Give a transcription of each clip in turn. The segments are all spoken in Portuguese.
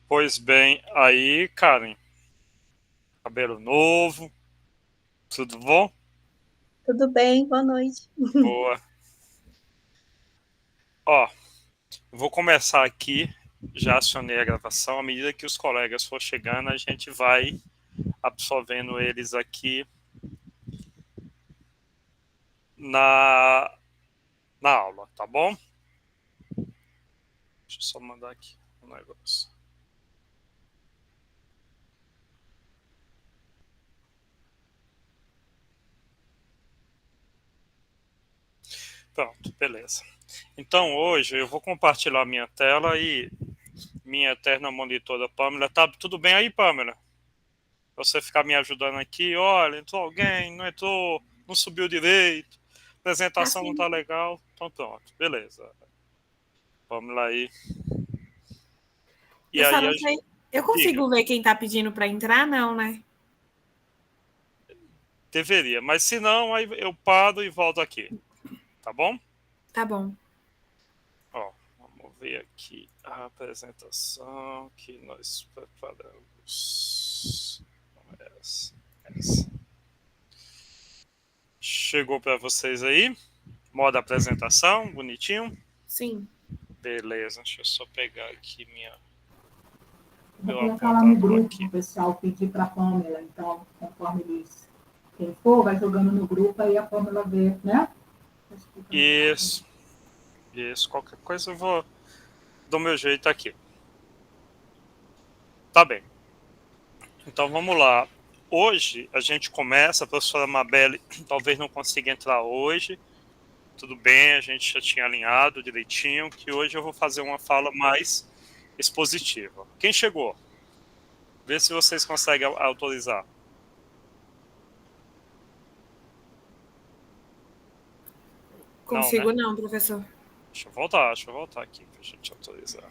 Pois bem, aí, Karen, cabelo novo, tudo bom? Tudo bem, boa noite. Boa. Ó, eu vou começar aqui, já acionei a gravação. À medida que os colegas for chegando, a gente vai absorvendo eles aqui na, na aula, tá bom? Deixa eu só mandar aqui um negócio. Pronto, beleza. Então hoje eu vou compartilhar minha tela e minha eterna monitora Pamela. Tá tudo bem aí, Pamela? Você ficar me ajudando aqui, olha, entrou alguém, não entrou, não subiu direito, a Tá apresentação não sim. tá legal, então pronto, beleza. Vamos lá aí. E Eu só aí, não sei. Eu diga, consigo ver quem tá pedindo para entrar, não, né? deveria, mas se não, aí eu paro e volto aqui, tá bom? Tá bom. Ó, vamos ver aqui a apresentação que nós preparamos. Essa, essa. Chegou para vocês aí? Modo apresentação, bonitinho? Sim. Beleza, deixa eu só pegar aqui Vou meu colocar lá no apontador grupo para aqui. o pessoal pedir para a Pamela. Então, conforme eles, quem for, vai jogando no grupo, aí a Pamela vê, né? Explica melhor. Isso, isso. Qualquer coisa eu vou do meu jeito aqui. Tá bem. Então vamos lá. Hoje a gente começa, a professora Mabel talvez não consiga entrar hoje. Tudo bem, a gente já tinha alinhado direitinho, que hoje eu vou fazer uma fala mais expositiva. Quem chegou? Vê se vocês conseguem autorizar. Não, né? Consigo não, professor. Deixa eu voltar aqui pra gente autorizar.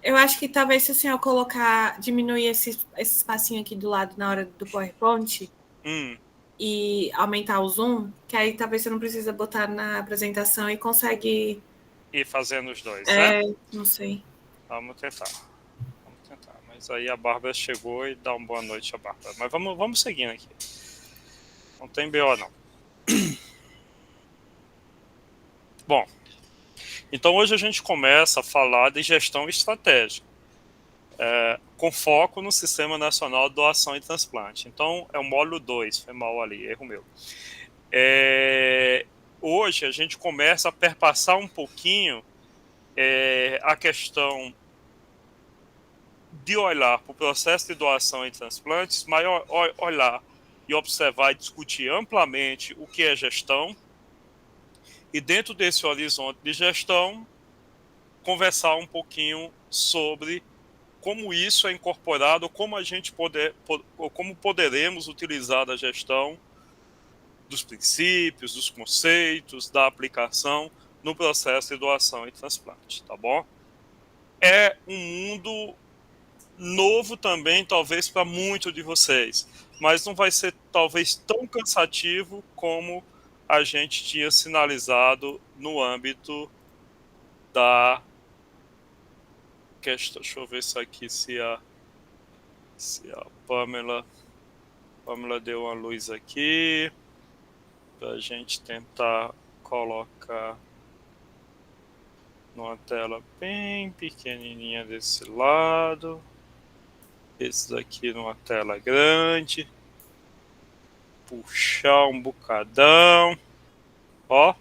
Eu acho que talvez se o senhor colocar, diminuir esse espacinho aqui do lado na hora do PowerPoint Hum, e aumentar o zoom, que aí talvez você não precisa botar na apresentação e consegue. e fazendo os dois, né? Não sei. Vamos tentar. Vamos tentar. Mas aí a Bárbara chegou e dá uma boa noite a Bárbara. Mas vamos seguindo aqui. Não tem BO não. Bom, então hoje a gente começa a falar de gestão estratégica, com foco no Sistema Nacional de Doação e Transplante. Então é o módulo 2, foi mal ali, erro meu. Hoje a gente começa a perpassar um pouquinho a questão de olhar para o processo de doação e transplantes, mas olhar e observar e discutir amplamente o que é gestão, e dentro desse horizonte de gestão, conversar um pouquinho sobre como isso é incorporado, como a gente como poderemos utilizar a gestão dos princípios, dos conceitos, da aplicação no processo de doação e transplante, tá bom? É um mundo novo também, talvez para muitos de vocês, mas não vai ser talvez tão cansativo como a gente tinha sinalizado no âmbito da questão. Deixa eu ver se aqui se a Pamela deu uma luz aqui para a gente tentar colocar numa tela bem pequenininha desse lado, esse daqui numa tela grande, puxar um bocadão, ó,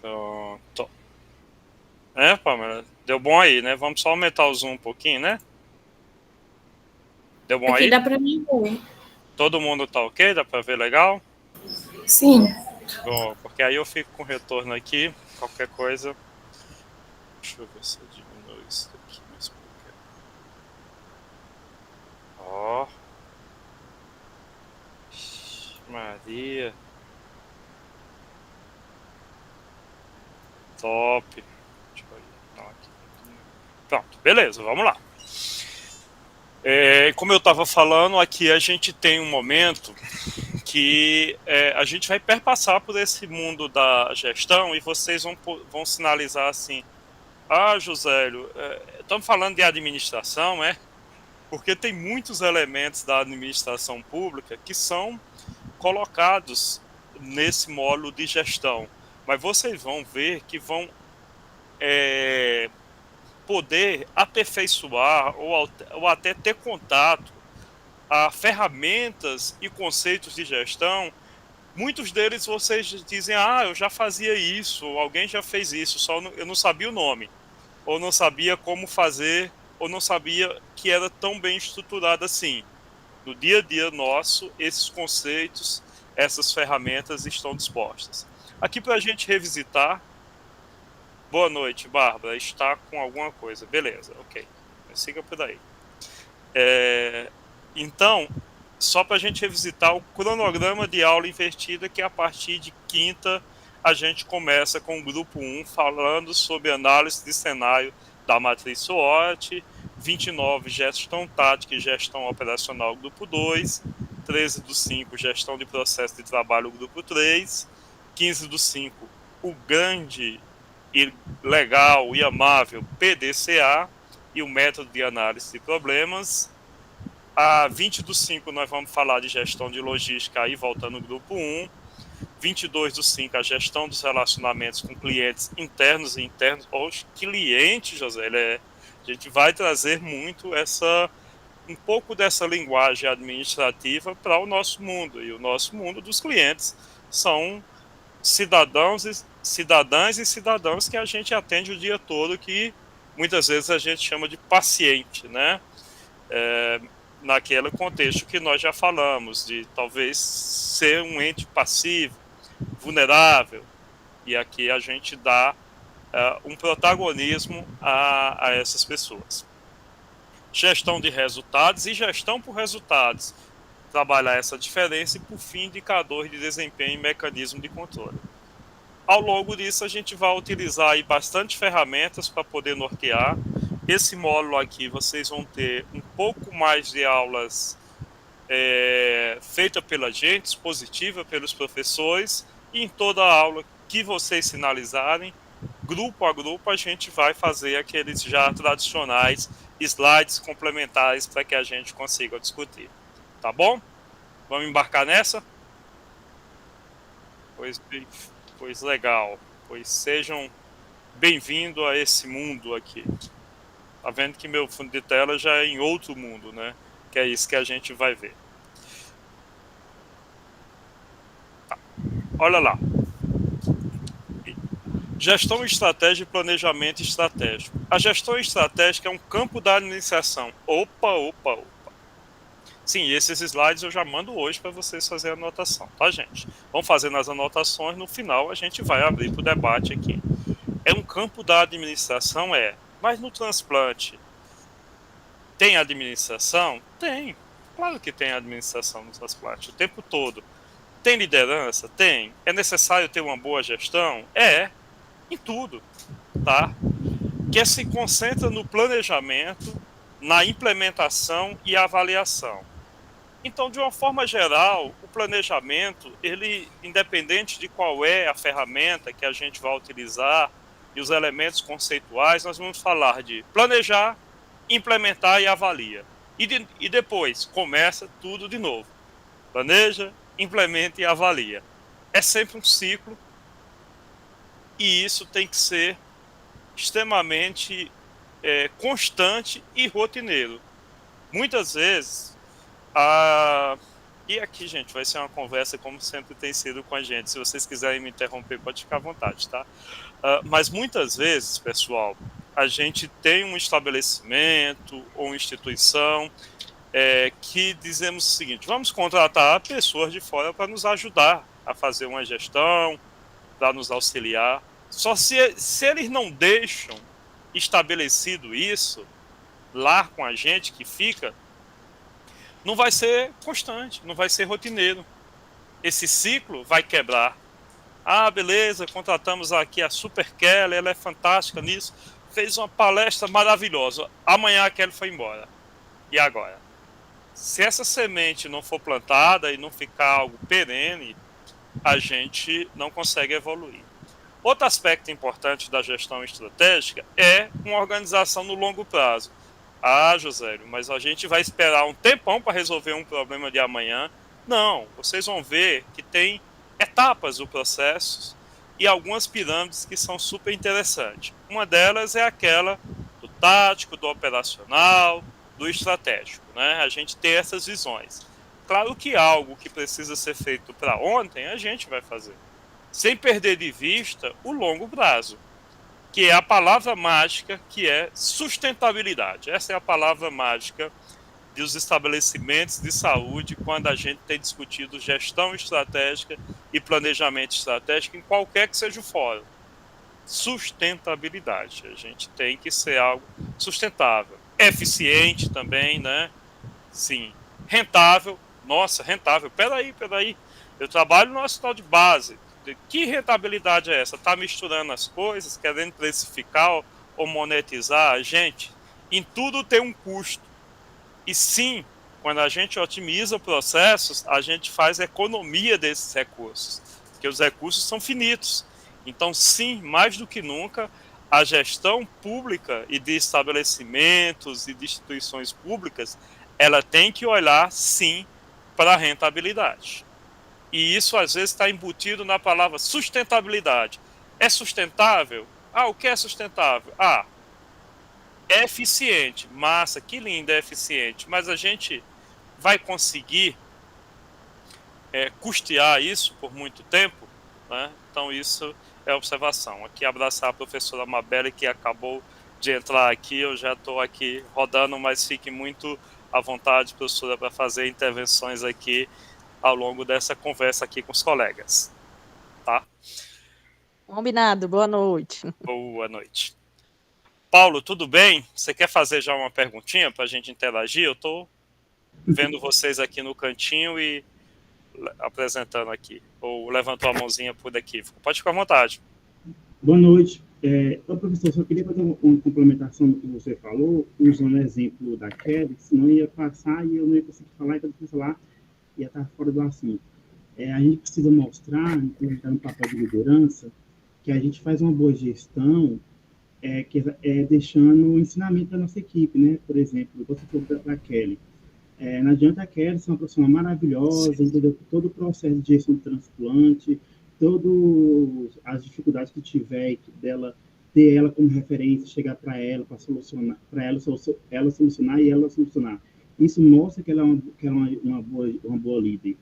pronto. Pamela? Deu bom aí, né? Vamos só aumentar o zoom um pouquinho, né? Deu bom Aqui aí? dá para mim ver. Todo mundo tá ok? Dá pra ver legal? Sim. Bom, porque aí eu fico com retorno aqui, qualquer coisa. Deixa eu ver se eu diminuo isso daqui mais um pouquinho. Ó, Maria, top. Deixa eu ir. Não, aqui. Pronto, beleza, vamos lá. Como eu estava falando, aqui a gente tem um momento que a gente vai perpassar por esse mundo da gestão e vocês vão sinalizar assim, Josélio, estamos falando de administração, porque tem muitos elementos da administração pública que são colocados nesse módulo de gestão, mas vocês vão ver que vão poder aperfeiçoar ou até ter contato a ferramentas e conceitos de gestão. Muitos deles vocês dizem, eu já fazia isso, alguém já fez isso, só eu não sabia o nome, ou não sabia como fazer, ou não sabia que era tão bem estruturado assim. No dia a dia nosso, esses conceitos, essas ferramentas estão dispostas. Aqui para a gente revisitar. Boa noite, Bárbara. Está com alguma coisa. Beleza, ok. Siga por aí. Então, só para a gente revisitar o cronograma de aula invertida, que a partir de quinta a gente começa com o grupo 1, falando sobre análise de cenário da matriz SWOT, 29, gestão tática e gestão operacional, grupo 2, 13/5, gestão de processo de trabalho, grupo 3, 15/5, o grande e legal e amável PDCA e o método de análise de problemas. A 20/5 nós vamos falar de gestão de logística, aí voltando no grupo 1. 22/5 a gestão dos relacionamentos com clientes internos e internos. Os clientes, José, a gente vai trazer muito um pouco dessa linguagem administrativa para o nosso mundo, e o nosso mundo dos clientes são cidadãs e cidadãos que a gente atende o dia todo, que muitas vezes a gente chama de paciente, né? Naquele contexto que nós já falamos, de talvez ser um ente passivo, vulnerável, e aqui a gente dá um protagonismo a essas pessoas. Gestão de resultados e gestão por resultados, trabalhar essa diferença, e por fim, indicadores de desempenho e mecanismo de controle. Ao longo disso, a gente vai utilizar aí bastante ferramentas para poder nortear. Esse módulo aqui, vocês vão ter um pouco mais de aulas feita pela gente, expositiva pelos professores, e em toda a aula que vocês sinalizarem, grupo a grupo, a gente vai fazer aqueles já tradicionais slides complementares para que a gente consiga discutir. Tá bom? Vamos embarcar nessa? Pois legal. Pois sejam bem-vindos a esse mundo aqui. Tá vendo que meu fundo de tela já é em outro mundo, né? Que é isso que a gente vai ver. Tá. Olha lá. Gestão estratégica e planejamento estratégico. A gestão estratégica é um campo da administração. Opa. Sim, esses slides eu já mando hoje para vocês fazerem a anotação, tá, gente? Vamos fazendo as anotações, no final a gente vai abrir para o debate aqui. É um campo da administração, mas no transplante tem administração? Tem. Claro que tem administração no transplante, o tempo todo. Tem liderança? Tem. É necessário ter uma boa gestão? Em tudo, tá? Que se concentra no planejamento, na implementação e avaliação. Então, de uma forma geral, o planejamento, ele, independente de qual é a ferramenta que a gente vai utilizar e os elementos conceituais, nós vamos falar de planejar, implementar e avalia. E depois, começa tudo de novo. Planeja, implementa e avalia. É sempre um ciclo, e isso tem que ser extremamente constante e rotineiro. Muitas vezes, e aqui, gente, vai ser uma conversa como sempre tem sido com a gente. Se vocês quiserem me interromper, pode ficar à vontade, tá? Mas muitas vezes, pessoal, a gente tem um estabelecimento ou uma instituição que dizemos o seguinte: vamos contratar pessoas de fora para nos ajudar a fazer uma gestão, para nos auxiliar. Só se eles não deixam estabelecido isso lá com a gente que fica, não vai ser constante, não vai ser rotineiro. Esse ciclo vai quebrar. Beleza, contratamos aqui a Super Kelly, ela é fantástica nisso, fez uma palestra maravilhosa. Amanhã a Kelly foi embora. E agora? Se essa semente não for plantada e não ficar algo perene, a gente não consegue evoluir. Outro aspecto importante da gestão estratégica é uma organização no longo prazo. Ah, José, mas a gente vai esperar um tempão para resolver um problema de amanhã. Não, vocês vão ver que tem etapas do processo e algumas pirâmides que são super interessantes. Uma delas é aquela do tático, do operacional, do estratégico, né? A gente tem essas visões. Claro que algo que precisa ser feito para ontem, a gente vai fazer, sem perder de vista o longo prazo, que é a palavra mágica, que é sustentabilidade. Essa é a palavra mágica dos estabelecimentos de saúde quando a gente tem discutido gestão estratégica e planejamento estratégico em qualquer que seja o fórum. Sustentabilidade. A gente tem que ser algo sustentável. Eficiente também, né? Sim. Rentável. Nossa, rentável. Peraí. Eu trabalho no hospital de base. Que rentabilidade é essa? Está misturando as coisas, querendo precificar ou monetizar? Gente, em tudo tem um custo. E sim, quando a gente otimiza processos, a gente faz economia desses recursos, porque os recursos são finitos. Então, sim, mais do que nunca, a gestão pública e de estabelecimentos e de instituições públicas, ela tem que olhar, sim, para a rentabilidade. E isso, às vezes, está embutido na palavra sustentabilidade. É sustentável? Ah, o que é sustentável? Ah, é eficiente. Massa, que lindo, é eficiente. Mas a gente vai conseguir custear isso por muito tempo? Né? Então, isso é observação. Aqui, abraçar a professora Mabelle, que acabou de entrar aqui. Eu já estou aqui rodando, mas fique muito à vontade, professora, para fazer intervenções aqui ao longo dessa conversa aqui com os colegas. Tá? Combinado, boa noite. Boa noite. Paulo, tudo bem? Você quer fazer já uma perguntinha para a gente interagir? Eu estou vendo vocês aqui no cantinho e apresentando aqui. Ou levantou a mãozinha por aqui. Pode ficar à vontade. Boa noite. Professor, só queria fazer uma complementação do que você falou, usando o exemplo da Kelly, senão ia passar e eu não ia conseguir falar, então eu falar ia estar fora do assunto. A gente precisa mostrar, quando a gente está no papel de liderança, que a gente faz uma boa gestão, deixando o ensinamento da nossa equipe, né? Por exemplo, você falou da Kelly. Não adianta a Kelly ser uma profissional maravilhosa, entendeu? Todo o processo de gestão de transplante, todas as dificuldades que tiver dela, ter ela como referência, chegar para ela, para solucionar, para ela solucionar e ela solucionar. Isso mostra que ela é uma boa líder,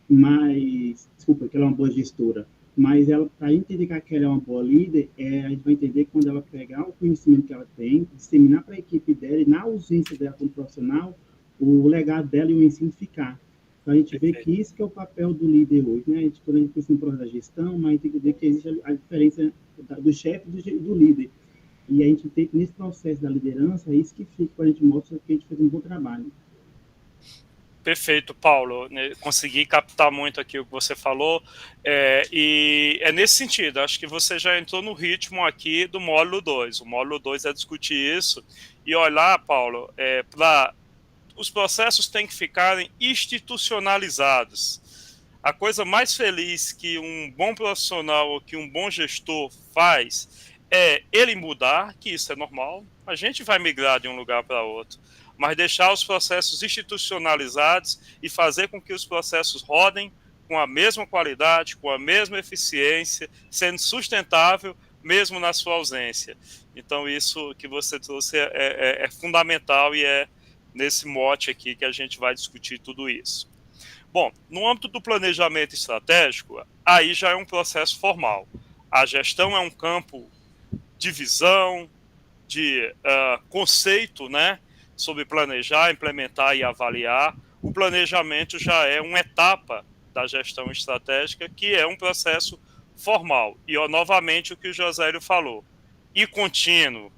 que ela é uma boa gestora. Mas ela, para entender que ela é uma boa líder, a gente vai entender quando ela pegar o conhecimento que ela tem, disseminar para a equipe dela e, na ausência dela como profissional, o legado dela e o ensino ficar. Então, a gente vê que isso que é o papel do líder hoje, né? Quando a gente pensa no processo da gestão, mas a gente tem que ver que existe a diferença do chefe e do líder. E a gente tem que, nesse processo da liderança, é isso que fica, quando a gente mostra que a gente fez um bom trabalho. Perfeito, Paulo. Consegui captar muito aqui o que você falou. E é nesse sentido, acho que você já entrou no ritmo aqui do módulo 2. O módulo 2 é discutir isso e olhar, Paulo, para os processos têm que ficarem institucionalizados. A coisa mais feliz que um bom profissional ou que um bom gestor faz é ele mudar, que isso é normal. A gente vai migrar de um lugar para outro, mas deixar os processos institucionalizados e fazer com que os processos rodem com a mesma qualidade, com a mesma eficiência, sendo sustentável, mesmo na sua ausência. Então, isso que você trouxe é fundamental e é nesse mote aqui que a gente vai discutir tudo isso. Bom, no âmbito do planejamento estratégico, aí já é um processo formal. A gestão é um campo de visão, de conceito, né, sobre planejar, implementar e avaliar. O planejamento já é uma etapa da gestão estratégica, que é um processo formal. E, novamente, o que o Josélio falou, e contínuo.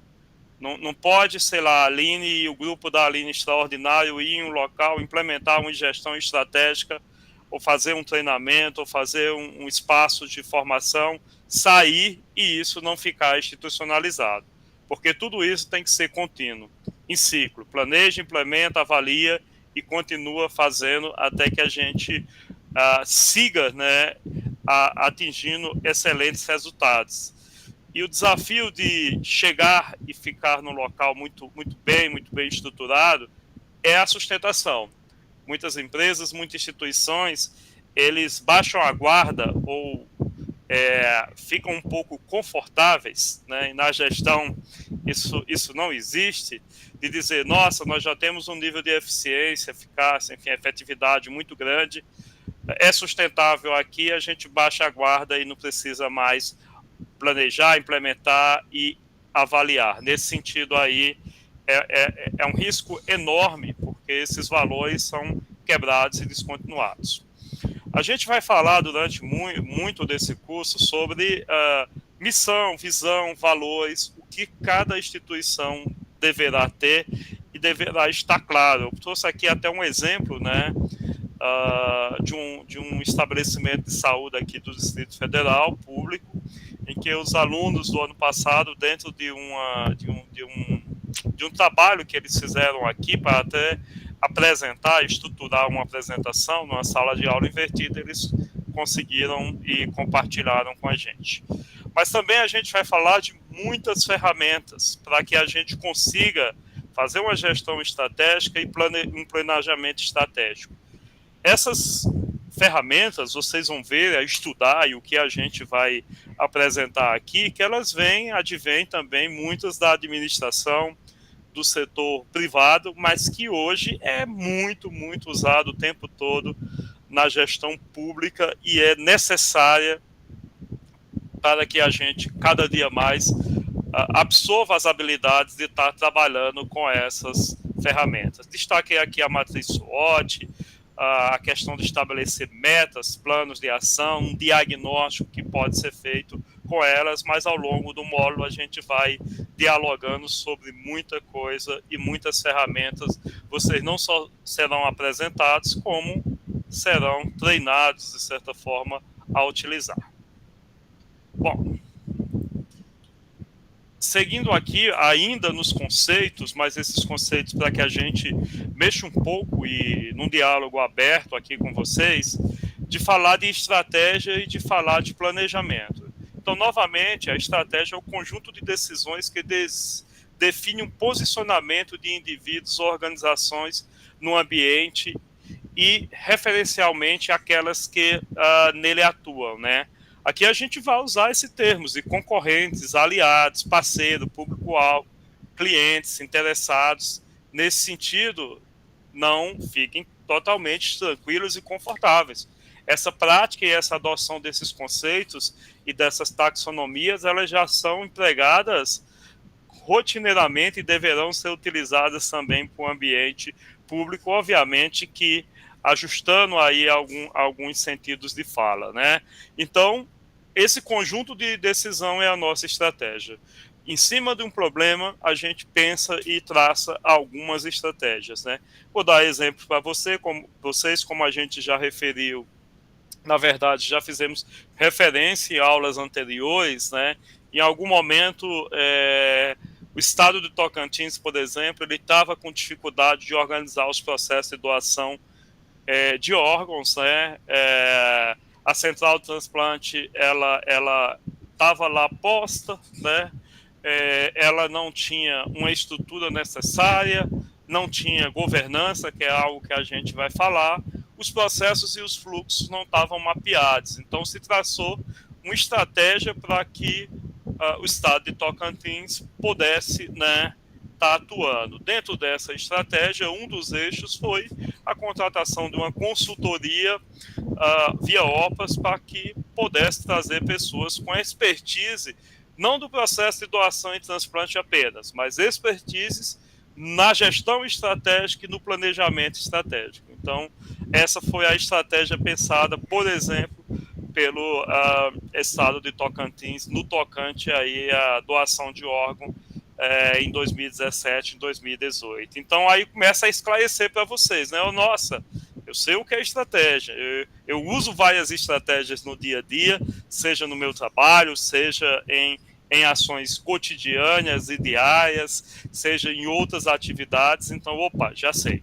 Não pode, sei lá, a Aline e o grupo da Aline Extraordinário ir em um local, implementar uma gestão estratégica, ou fazer um treinamento, ou fazer um espaço de formação, sair e isso não ficar institucionalizado. Porque tudo isso tem que ser contínuo, em ciclo. Planeja, implementa, avalia e continua fazendo até que a gente siga, né, atingindo excelentes resultados. E o desafio de chegar e ficar num local muito bem estruturado é a sustentação. Muitas empresas, muitas instituições, eles baixam a guarda ou ficam um pouco confortáveis, né? E na gestão isso não existe, de dizer, nossa, nós já temos um nível de eficiência, eficácia, enfim, efetividade muito grande, é sustentável aqui, a gente baixa a guarda e não precisa mais planejar, implementar e avaliar. Nesse sentido aí, é um risco enorme, porque esses valores são quebrados e descontinuados. A gente vai falar durante muito desse curso sobre missão, visão, valores, o que cada instituição deverá ter e deverá estar claro. Eu trouxe aqui até um exemplo, né, de um estabelecimento de saúde aqui do Distrito Federal, público, em que os alunos do ano passado, dentro de um trabalho que eles fizeram aqui para até apresentar, estruturar uma apresentação numa sala de aula invertida, eles conseguiram e compartilharam com a gente. Mas também a gente vai falar de muitas ferramentas para que a gente consiga fazer uma gestão estratégica e um planejamento estratégico. Essas ferramentas, vocês vão ver, estudar, e o que a gente vai apresentar aqui, que elas advêm também muitas da administração, do setor privado, mas que hoje é muito usado o tempo todo na gestão pública e é necessária para que a gente, cada dia mais, absorva as habilidades de estar trabalhando com essas ferramentas. Destaquei aqui a matriz SWOT, a questão de estabelecer metas, planos de ação, um diagnóstico que pode ser feito com elas, mas ao longo do módulo a gente vai dialogando sobre muita coisa e muitas ferramentas. Vocês não só serão apresentados, como serão treinados, de certa forma, a utilizar. Bom, seguindo aqui, ainda nos conceitos, mas esses conceitos para que a gente mexa um pouco e num diálogo aberto aqui com vocês, de falar de estratégia e de falar de planejamento. Então, novamente, a estratégia é o conjunto de decisões que define um posicionamento de indivíduos ou organizações no ambiente e, referencialmente, aquelas que nele atuam, né? Aqui a gente vai usar esse termos de concorrentes, aliados, parceiro, público-alvo, clientes, interessados. Nesse sentido, não fiquem totalmente tranquilos e confortáveis. Essa prática e essa adoção desses conceitos e dessas taxonomias, elas já são empregadas rotineiramente e deverão ser utilizadas também para o ambiente público, obviamente que ajustando aí alguns sentidos de fala, né? Então, esse conjunto de decisão é a nossa estratégia. Em cima de um problema, a gente pensa e traça algumas estratégias, né? Vou dar exemplo para vocês, como a gente já referiu, na verdade, já fizemos referência em aulas anteriores, né? Em algum momento, o estado de Tocantins, por exemplo, ele estava com dificuldade de organizar os processos de doação de órgãos, né? A central de transplante, ela estava lá posta, né? Ela não tinha uma estrutura necessária, não tinha governança, que é algo que a gente vai falar, os processos e os fluxos não estavam mapeados. Então, se traçou uma estratégia para que o estado de Tocantins pudesse, né, estar atuando. Dentro dessa estratégia, um dos eixos foi a contratação de uma consultoria via OPAS para que pudesse trazer pessoas com expertise, não do processo de doação e transplante apenas, mas expertises na gestão estratégica e no planejamento estratégico. Então, essa foi a estratégia pensada, por exemplo, pelo estado de Tocantins, no tocante aí a doação de órgão em 2017, em 2018. Então, aí começa a esclarecer para vocês, né? Nossa, eu sei o que é estratégia, eu uso várias estratégias no dia a dia, seja no meu trabalho, seja em ações cotidianas e diárias, seja em outras atividades. Então, opa, já sei.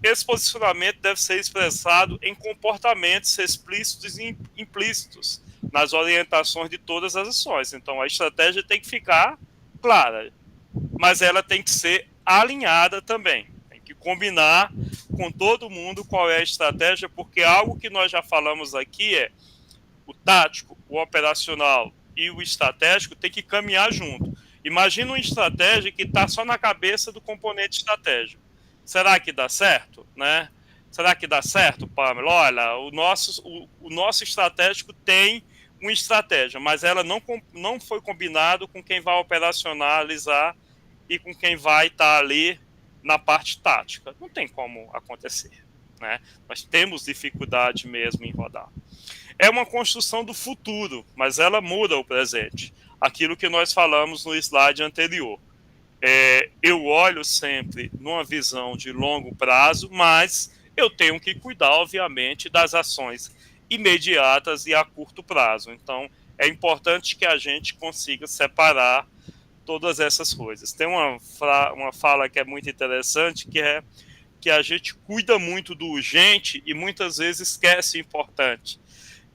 Esse posicionamento deve ser expressado em comportamentos explícitos e implícitos nas orientações de todas as ações. Então, a estratégia tem que ficar clara, mas ela tem que ser alinhada também. Tem que combinar com todo mundo qual é a estratégia, porque algo que nós já falamos aqui é o tático, o operacional e o estratégico tem que caminhar junto. Imagina uma estratégia que está só na cabeça do componente estratégico. Será que dá certo, né? Será que dá certo, Pamela? Olha, o nosso estratégico tem uma estratégia, mas ela não foi combinado com quem vai operacionalizar e com quem vai estar ali na parte tática. Não tem como acontecer, né? Nós temos dificuldade mesmo em rodar. É uma construção do futuro, mas ela muda o presente. Aquilo que nós falamos no slide anterior. Eu olho sempre numa visão de longo prazo, mas eu tenho que cuidar, obviamente, das ações imediatas e a curto prazo. Então, é importante que a gente consiga separar todas essas coisas. Tem uma fala que é muito interessante, que é que a gente cuida muito do urgente e muitas vezes esquece o importante.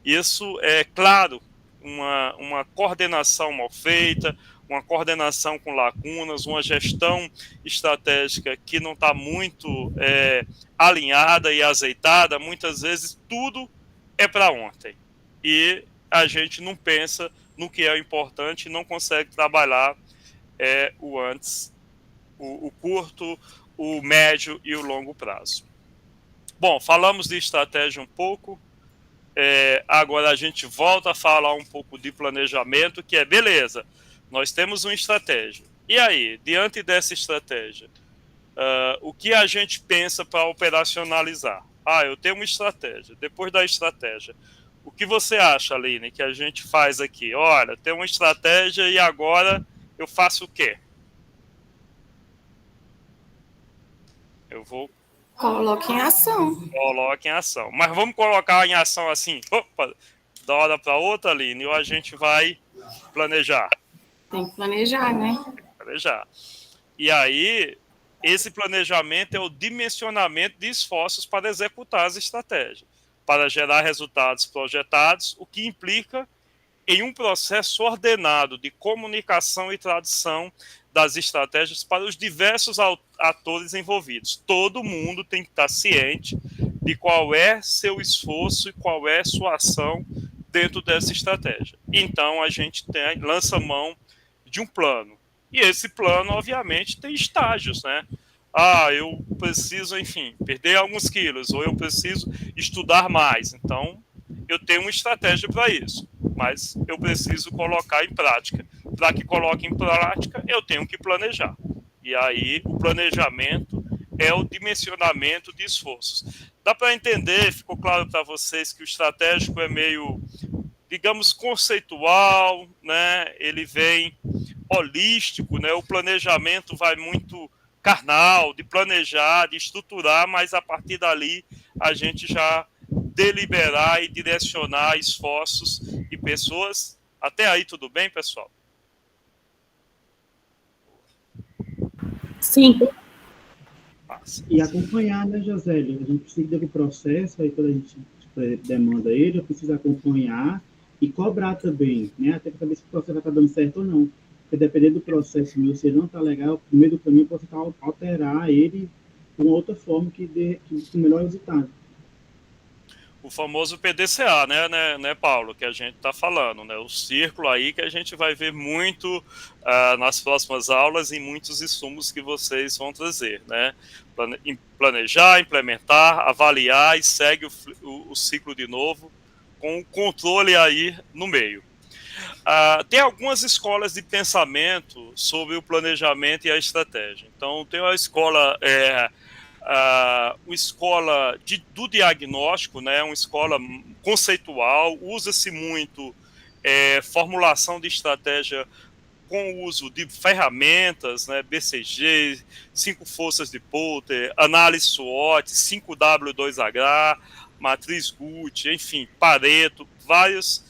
Isso é, claro, uma coordenação mal feita, uma coordenação com lacunas, uma gestão estratégica que não está muito alinhada e azeitada. Muitas vezes tudo é para ontem e a gente não pensa no que é importante e não consegue trabalhar o antes, o curto, o médio e o longo prazo. Bom, falamos de estratégia um pouco. Agora a gente volta a falar um pouco de planejamento, que é beleza, nós temos uma estratégia. E aí, diante dessa estratégia, o que a gente pensa para operacionalizar? Eu tenho uma estratégia. Depois da estratégia, o que você acha, Aline, que a gente faz aqui? Olha, tem uma estratégia e agora eu faço o quê? Eu vou... Coloque em ação. Coloque em ação. Mas vamos colocar em ação assim, opa, da hora para outra, Aline, ou a gente vai planejar? Tem que planejar, né? Planejar. E aí, esse planejamento é o dimensionamento de esforços para executar as estratégias, para gerar resultados projetados, o que implica em um processo ordenado de comunicação e tradução das estratégias para os diversos atores envolvidos. Todo mundo tem que estar ciente de qual é seu esforço e qual é sua ação dentro dessa estratégia. Então, a gente lança mão de um plano. E esse plano, obviamente, tem estágios, né? Eu preciso, enfim, perder alguns quilos, ou eu preciso estudar mais. Então, eu tenho uma estratégia para isso, mas eu preciso colocar em prática. Para que coloque em prática, eu tenho que planejar. E aí, o planejamento é o dimensionamento de esforços. Dá para entender, ficou claro para vocês que o estratégico é meio, digamos, conceitual, né? Ele vem holístico, né? O planejamento vai muito carnal, de planejar, de estruturar, mas a partir dali a gente já deliberar e direcionar esforços e pessoas. Até aí tudo bem, pessoal? Sim. E acompanhar, né, Josélia? A gente precisa do processo, aí quando a gente demanda ele, eu preciso acompanhar e cobrar também, né? Até para saber se o processo está dando certo ou não. Porque dependendo do processo meu, se ele não está legal, no meio do caminho eu posso alterar ele de uma outra forma que dê o melhor resultado. O famoso PDCA, né, Paulo, que a gente está falando, né? O círculo aí que a gente vai ver muito nas próximas aulas e muitos insumos que vocês vão trazer, né? Planejar, implementar, avaliar e segue o ciclo de novo com o controle aí no meio. Tem algumas escolas de pensamento sobre o planejamento e a estratégia. Então, tem a escola... uma escola do diagnóstico, né, uma escola conceitual, usa-se muito formulação de estratégia com o uso de ferramentas, né, BCG, 5 forças de Porter, análise SWOT, 5W2H, matriz Guth, enfim, Pareto, vários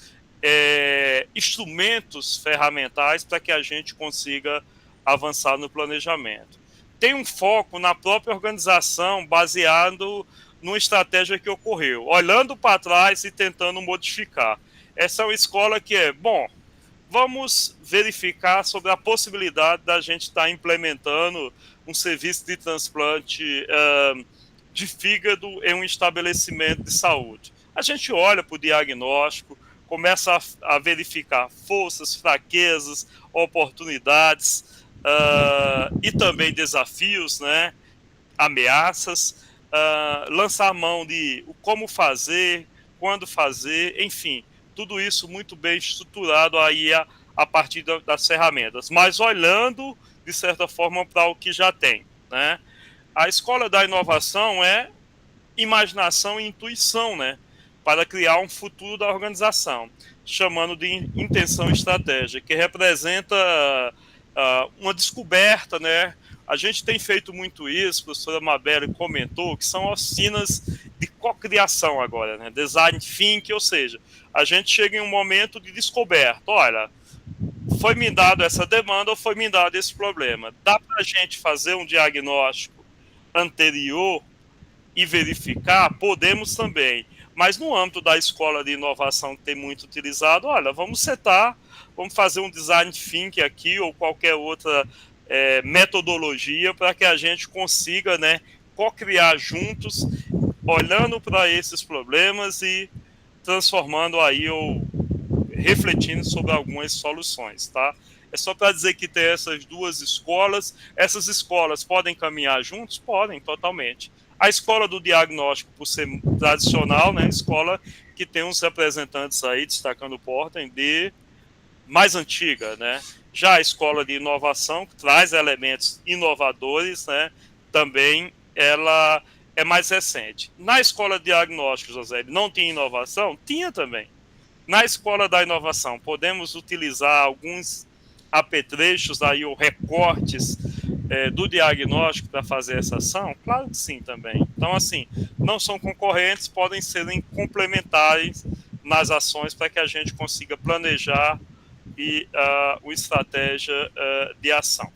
instrumentos ferramentais para que a gente consiga avançar no planejamento. Tem um foco na própria organização baseado numa estratégia que ocorreu, olhando para trás e tentando modificar. essa é uma escola que vamos verificar sobre a possibilidade da gente estar implementando um serviço de transplante de fígado em um estabelecimento de saúde. A gente olha para o diagnóstico, começa a verificar forças, fraquezas, oportunidades e também desafios, né, ameaças, lançar mão de como fazer, quando fazer, enfim, tudo isso muito bem estruturado aí a partir das ferramentas, mas olhando, de certa forma, para o que já tem, né? A escola da inovação é imaginação e intuição, né? Para criar um futuro da organização, chamando de intenção e estratégia, que representa uma descoberta, né? A gente tem feito muito isso, a professora Mabel comentou, que são oficinas de cocriação agora, né? Design thinking, ou seja, a gente chega em um momento de descoberta. Olha, foi me dado essa demanda ou foi me dado esse problema. Dá para a gente fazer um diagnóstico anterior e verificar? Podemos também. Mas no âmbito da escola de inovação que tem muito utilizado, olha, vamos fazer um design thinking aqui ou qualquer outra metodologia para que a gente consiga, né, co-criar juntos, olhando para esses problemas e transformando aí ou refletindo sobre algumas soluções, tá? É só para dizer que tem essas duas escolas. Essas escolas podem caminhar juntos? Podem, totalmente. A escola do diagnóstico, por ser tradicional, né, escola que tem uns representantes aí, destacando por ordem, de mais antiga, né? Já a escola de inovação, que traz elementos inovadores, né, também ela é mais recente. Na escola de diagnóstico, José, não tinha inovação? Tinha também. Na escola da inovação, podemos utilizar alguns apetrechos aí, ou recortes do diagnóstico para fazer essa ação? Claro que sim também. Então, assim, não são concorrentes, podem serem complementares nas ações para que a gente consiga planejar e uma estratégia de ação.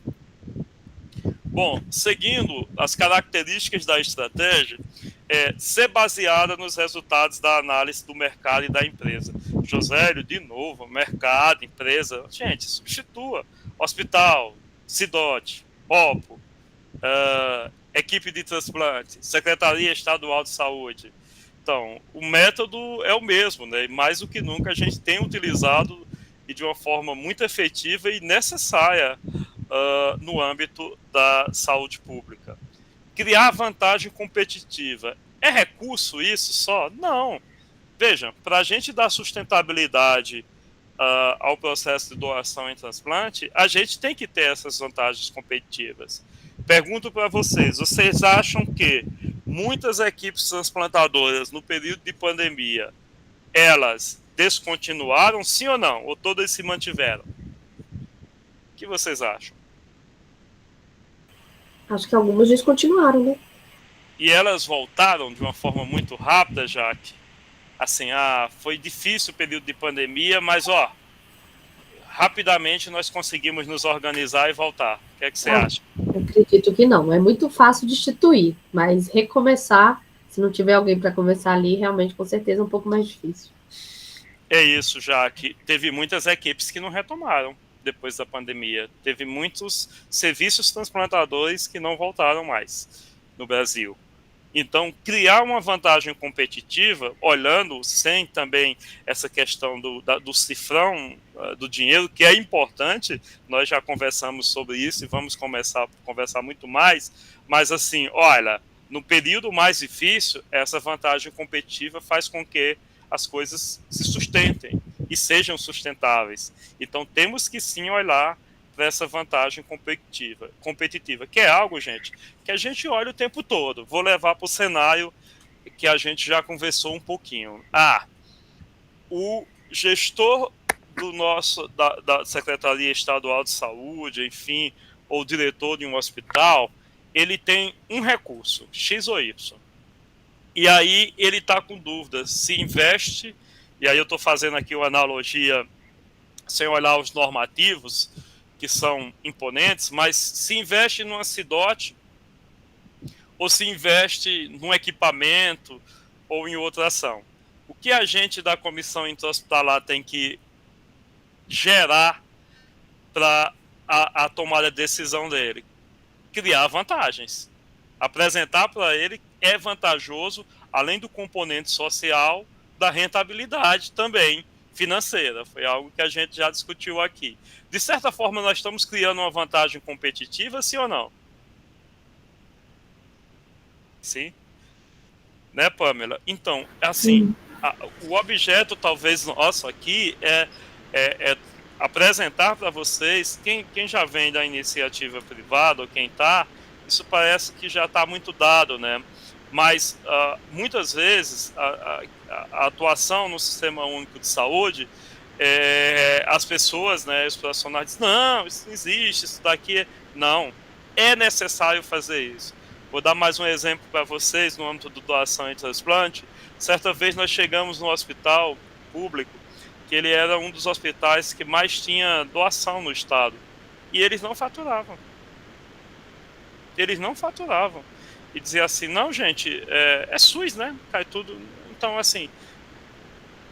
Bom, seguindo as características da estratégia, ser baseada nos resultados da análise do mercado e da empresa. Josélio, de novo, mercado, empresa, gente, substitua. Hospital, CIDOT, OPO, equipe de transplante, Secretaria Estadual de Saúde. Então, o método é o mesmo, né? Mais do que nunca a gente tem utilizado e de uma forma muito efetiva e necessária no âmbito da saúde pública. Criar vantagem competitiva. É recurso isso só? Não. Vejam, para a gente dar sustentabilidade ao processo de doação e transplante, a gente tem que ter essas vantagens competitivas. Pergunto para vocês acham que muitas equipes transplantadoras no período de pandemia, elas descontinuaram, sim ou não? Ou todas se mantiveram? O que vocês acham? Acho que algumas descontinuaram, né? E elas voltaram de uma forma muito rápida, Jaque? Assim, foi difícil o período de pandemia, mas, rapidamente nós conseguimos nos organizar e voltar. O que é que você acha? Eu acredito que não. É muito fácil destituir, mas recomeçar, se não tiver alguém para começar ali, realmente, com certeza, é um pouco mais difícil. É isso, Jaque. Teve muitas equipes que não retomaram depois da pandemia. Teve muitos serviços transplantadores que não voltaram mais no Brasil. Então, criar uma vantagem competitiva, olhando sem também essa questão do cifrão do dinheiro, que é importante, nós já conversamos sobre isso e vamos começar a conversar muito mais, mas assim, olha, no período mais difícil, essa vantagem competitiva faz com que as coisas se sustentem e sejam sustentáveis. Então, temos que sim olhar para essa vantagem competitiva, que é algo, gente, que a gente olha o tempo todo. Vou levar para o cenário que a gente já conversou um pouquinho. O gestor da Secretaria Estadual de Saúde, enfim, ou diretor de um hospital, ele tem um recurso, X ou Y. E aí ele está com dúvidas se investe, e aí eu estou fazendo aqui uma analogia sem olhar os normativos, que são imponentes, mas se investe numa CIDOT ou se investe num equipamento ou em outra ação. O que a gente da comissão intra-hospitalar tem que gerar para a tomada de decisão dele? Criar vantagens. Apresentar para ele é vantajoso, além do componente social, da rentabilidade também financeira. Foi algo que a gente já discutiu aqui. De certa forma, nós estamos criando uma vantagem competitiva, sim ou não? Sim. Né, Pamela? Então, assim, o objeto talvez nosso aqui é apresentar para vocês, quem já vem da iniciativa privada, ou quem está, isso parece que já está muito dado, né? Mas muitas vezes a atuação no Sistema Único de Saúde, as pessoas, né, os profissionais dizem, não, isso não existe, isso daqui... Não, é necessário fazer isso. Vou dar mais um exemplo para vocês no âmbito do doação e transplante. Certa vez nós chegamos no hospital público, que ele era um dos hospitais que mais tinha doação no estado. E eles não faturavam. Eles não faturavam. E dizia assim, não, gente, é SUS, né? Cai tudo. Então, assim,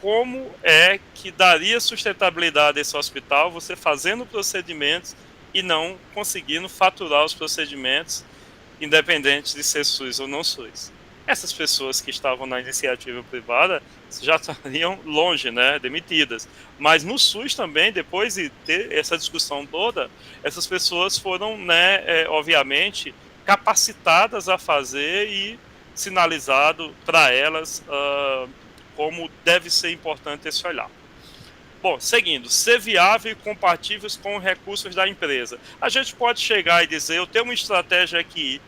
como é que daria sustentabilidade a esse hospital você fazendo procedimentos e não conseguindo faturar os procedimentos, independente de ser SUS ou não SUS? Essas pessoas que estavam na iniciativa privada já estariam longe, né, demitidas. Mas no SUS também, depois de ter essa discussão toda, essas pessoas foram, né, obviamente, capacitadas a fazer e sinalizado para elas como deve ser importante esse olhar. Bom, seguindo, ser viável e compatíveis com os recursos da empresa. A gente pode chegar e dizer, eu tenho uma estratégia aqui,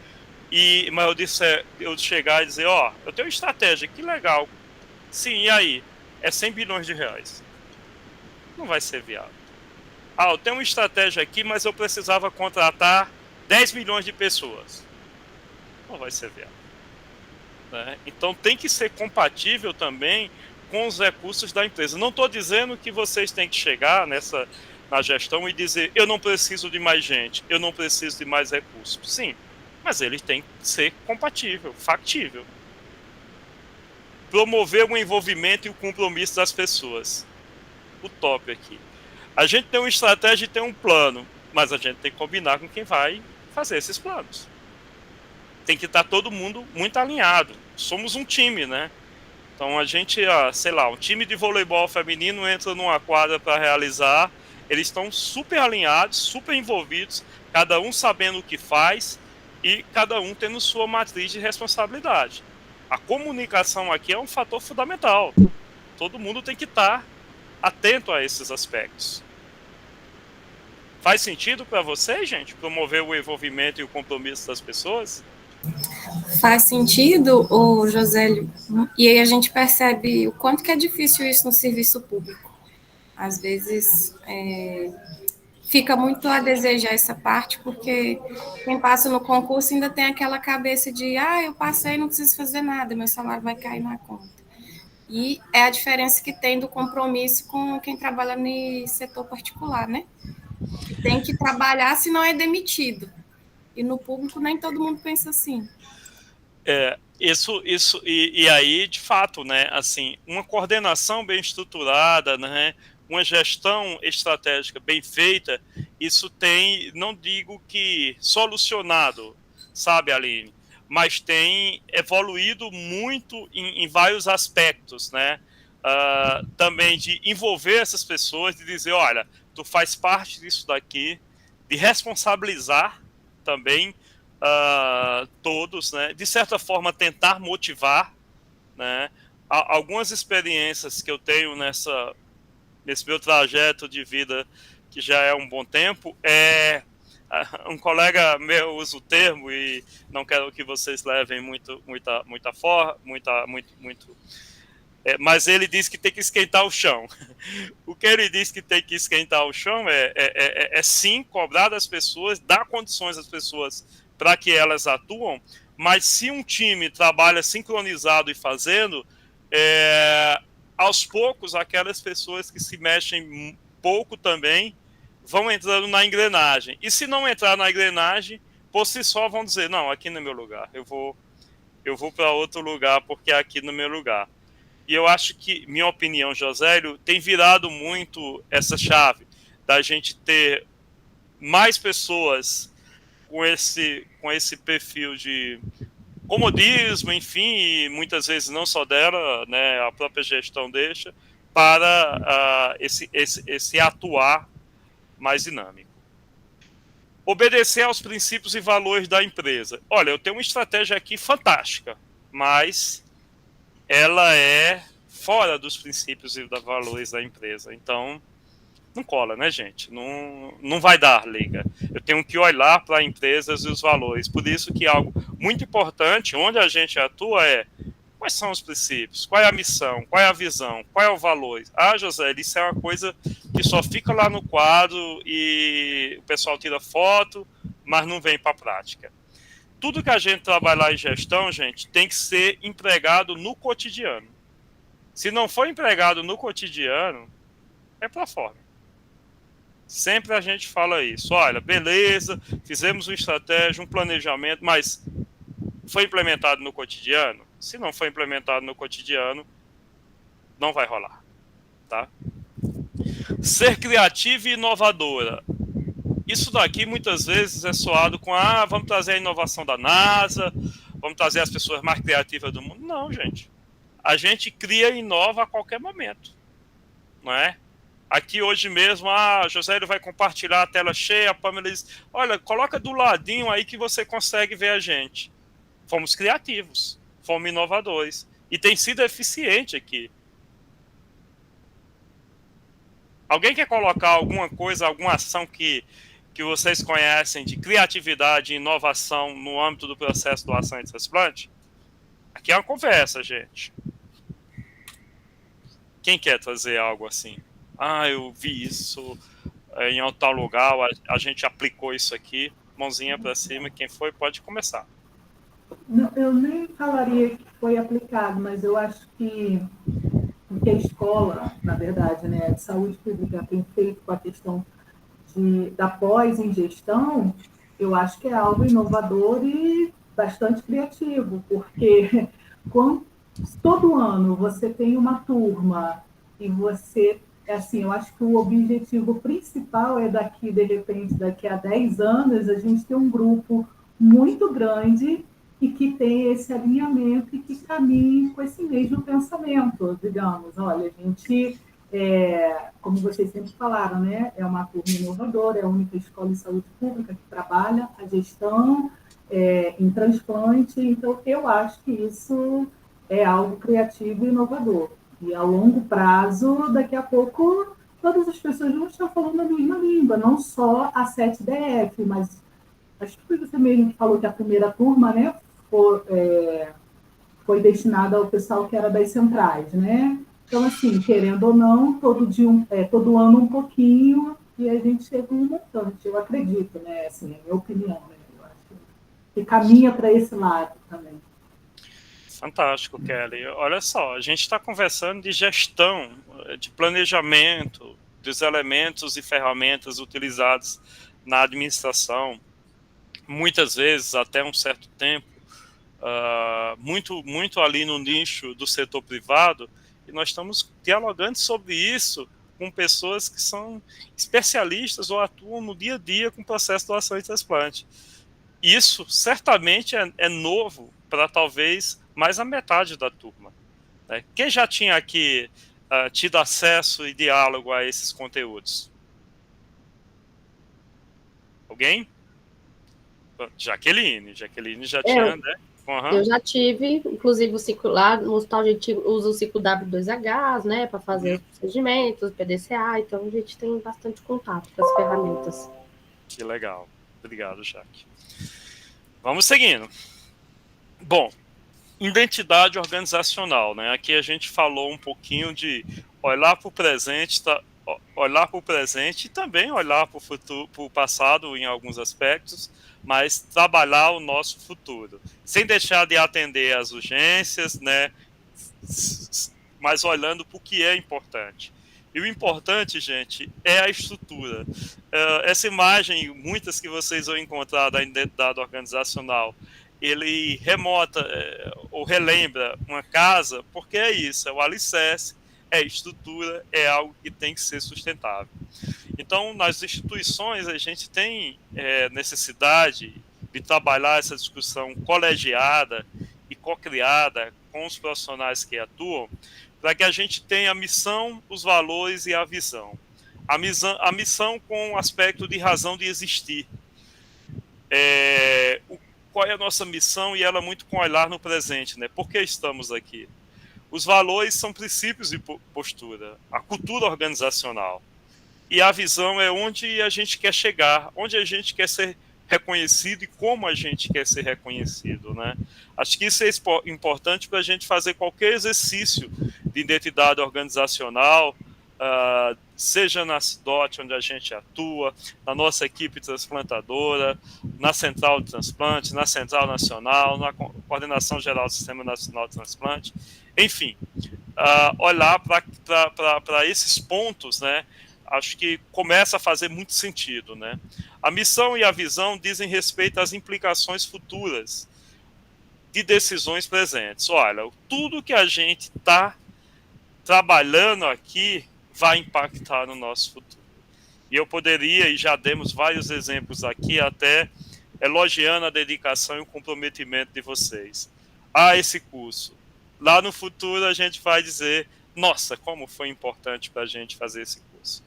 mas eu chegar e dizer, eu tenho uma estratégia, que legal. Sim, e aí? É 100 bilhões de reais. Não vai ser viável. Eu tenho uma estratégia aqui, mas eu precisava contratar 10 milhões de pessoas. Não vai ser viável. Né? Então tem que ser compatível também com os recursos da empresa. Não estou dizendo que vocês têm que chegar na gestão e dizer, eu não preciso de mais gente, eu não preciso de mais recursos. Sim, mas ele tem que ser compatível, factível. Promover o envolvimento e o compromisso das pessoas. O top aqui. A gente tem uma estratégia e tem um plano, mas a gente tem que combinar com quem vai fazer esses planos. Tem que estar todo mundo muito alinhado. Somos um time, né? Então a gente, sei lá, um time de voleibol feminino entra numa quadra para realizar, eles estão super alinhados, super envolvidos, cada um sabendo o que faz e cada um tendo sua matriz de responsabilidade. A comunicação aqui é um fator fundamental. Todo mundo tem que estar atento a esses aspectos. Faz sentido para vocês, gente, promover o envolvimento e o compromisso das pessoas? Faz sentido, Josélio, e aí a gente percebe o quanto que é difícil isso no serviço público. Às vezes fica muito a desejar essa parte, porque quem passa no concurso ainda tem aquela cabeça de eu passei, não preciso fazer nada, meu salário vai cair na conta. E é a diferença que tem do compromisso com quem trabalha no setor particular, né? Tem que trabalhar, senão é demitido. E no público nem todo mundo pensa assim. E aí, de fato, né, assim, uma coordenação bem estruturada, né, uma gestão estratégica bem feita, isso tem, não digo que solucionado, sabe, Aline, mas tem evoluído muito em vários aspectos, né, também de envolver essas pessoas, de dizer, olha, tu faz parte disso daqui, de responsabilizar também todos, né? De certa forma tentar motivar, né? Algumas experiências que eu tenho nesse meu trajeto de vida, que já é um bom tempo, um colega meu usa o termo e não quero que vocês levem muito, mas ele diz que tem que esquentar o chão. O que ele diz que tem que esquentar o chão é sim cobrar das pessoas, dar condições às pessoas para que elas atuam, mas se um time trabalha sincronizado e fazendo, aos poucos aquelas pessoas que se mexem pouco também vão entrando na engrenagem. E se não entrar na engrenagem, por si só vão dizer, não, aqui não é meu lugar, eu vou para outro lugar porque é aqui no meu lugar. e eu acho que, minha opinião, Josélio, tem virado muito essa chave da gente ter mais pessoas com esse perfil de comodismo, enfim, e muitas vezes não só dela, né, a própria gestão deixa, para esse atuar mais dinâmico. Obedecer aos princípios e valores da empresa. Olha, eu tenho uma estratégia aqui fantástica, mas ela é fora dos princípios e dos valores da empresa. Então, não cola, né, gente? Não vai dar liga. Eu tenho que olhar para empresas e os valores. Por isso que algo muito importante, onde a gente atua, é quais são os princípios, qual é a missão, qual é a visão, qual é o valor. Ah, José, isso é uma coisa que só fica lá no quadro e o pessoal tira foto, mas não vem para a prática. Tudo que a gente trabalhar em gestão, gente, tem que ser empregado no cotidiano. Se não for empregado no cotidiano, é para fora. Sempre a gente fala isso. Olha, beleza, fizemos uma estratégia, um planejamento, mas foi implementado no cotidiano? Se não foi implementado no cotidiano, não vai rolar, tá? Ser criativa e inovadora. Isso daqui muitas vezes é soado com vamos trazer a inovação da NASA, vamos trazer as pessoas mais criativas do mundo. Não, gente. A gente cria e inova a qualquer momento, não é? Aqui hoje mesmo, José vai compartilhar a tela cheia, a Pamela diz, olha, coloca do ladinho aí que você consegue ver a gente. Fomos criativos, fomos inovadores, e tem sido eficiente aqui. Alguém quer colocar alguma coisa, alguma ação que vocês conhecem de criatividade e inovação no âmbito do processo de doação e transplante? Aqui é uma conversa, gente. Quem quer trazer algo assim? Eu vi isso em tal lugar, a gente aplicou isso aqui. Mãozinha para cima, quem foi pode começar. Não, eu nem falaria que foi aplicado, mas eu acho que o que a escola, na verdade, né, de saúde pública tem feito com a questão da pós-ingestão, eu acho que é algo inovador e bastante criativo, porque todo ano você tem uma turma e você, assim, eu acho que o objetivo principal é de repente, daqui a 10 anos, a gente ter um grupo muito grande e que tem esse alinhamento e que caminhe com esse mesmo pensamento, digamos, olha, a gente, como vocês sempre falaram, né, é uma turma inovadora, é a única escola de saúde pública que trabalha a gestão em transplante, então eu acho que isso é algo criativo e inovador. E a longo prazo, daqui a pouco, todas as pessoas vão estar falando a mesma língua, não só a 7DF, mas acho que foi você mesmo que falou que a primeira turma, né, foi destinada ao pessoal que era das centrais, né? Então, assim, querendo ou não, todo ano um pouquinho, e a gente chega um montante, eu acredito, né? Assim, é a minha opinião, né? Eu acho que caminha para esse lado também. Fantástico, Kelly. Olha só, a gente está conversando de gestão, de planejamento, dos elementos e ferramentas utilizados na administração, muitas vezes, até um certo tempo, muito ali no nicho do setor privado, e nós estamos dialogando sobre isso com pessoas que são especialistas ou atuam no dia a dia com o processo de doação e transplante. Isso certamente é novo para talvez mais a metade da turma, né? Quem já tinha aqui tido acesso e diálogo a esses conteúdos? Alguém? Jaqueline já tinha, né? Uhum. Eu já tive, inclusive o ciclo lá, no hospital a gente usa o ciclo W2H, né, para fazer os procedimentos, PDCA, então a gente tem bastante contato com as ferramentas. Que legal. Obrigado, Jaque. Vamos seguindo. Bom, identidade organizacional, né? Aqui a gente falou um pouquinho de olhar para o presente, e também olhar para o futuro, para o passado em alguns aspectos, mas trabalhar o nosso futuro, sem deixar de atender às urgências, né? Mas olhando para o que é importante. E o importante, gente, é a estrutura. Essa imagem, muitas que vocês vão encontrar da identidade organizacional, ele remota ou relembra uma casa, porque é isso, é o alicerce, é estrutura, é algo que tem que ser sustentável. Então, nas instituições, a gente tem necessidade de trabalhar essa discussão colegiada e co-criada com os profissionais que atuam, para que a gente tenha a missão, os valores e a visão. A missão com o aspecto de razão de existir. Qual é a nossa missão, e ela muito com olhar no presente, né? Por que estamos aqui? Os valores são princípios de postura, a cultura organizacional. E a visão é onde a gente quer chegar, onde a gente quer ser reconhecido e como a gente quer ser reconhecido, né? Acho que isso é importante para a gente fazer qualquer exercício de identidade organizacional, seja na CIDOT, onde a gente atua, na nossa equipe transplantadora, na Central de Transplante, na Central Nacional, na Coordenação Geral do Sistema Nacional de Transplante, enfim, olhar para esses pontos, né? Acho que começa a fazer muito sentido, né? A missão e a visão dizem respeito às implicações futuras de decisões presentes. Olha, tudo que a gente está trabalhando aqui vai impactar no nosso futuro. E eu poderia, e já demos vários exemplos aqui, até elogiando a dedicação e o comprometimento de vocês a esse curso. Lá no futuro a gente vai dizer, nossa, como foi importante para a gente fazer esse curso.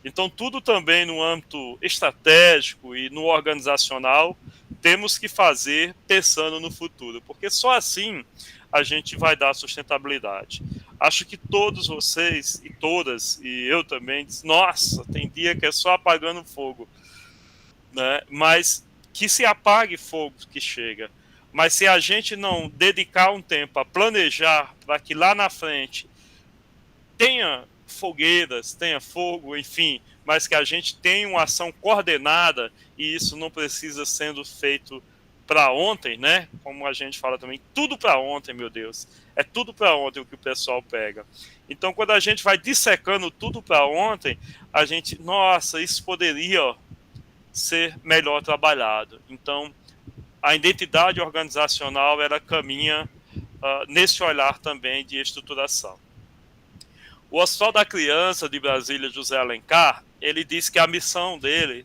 Então, tudo também no âmbito estratégico e no organizacional, temos que fazer pensando no futuro, porque só assim a gente vai dar sustentabilidade. Acho que todos vocês e todas, e eu também, dizem, nossa, tem dia que é só apagando fogo, né? Mas que se apague fogo que chega. Mas se a gente não dedicar um tempo a planejar para que lá na frente tenha fogueiras, tenha fogo, enfim, mas que a gente tenha uma ação coordenada, e isso não precisa sendo feito para ontem, né? Como a gente fala também, tudo para ontem, meu Deus. É tudo para ontem o que o pessoal pega. Então, quando a gente vai dissecando tudo para ontem, a gente, nossa, isso poderia ser melhor trabalhado. Então, a identidade organizacional, ela caminha nesse olhar também de estruturação. O Hospital da Criança de Brasília, José Alencar, ele diz que a missão dele,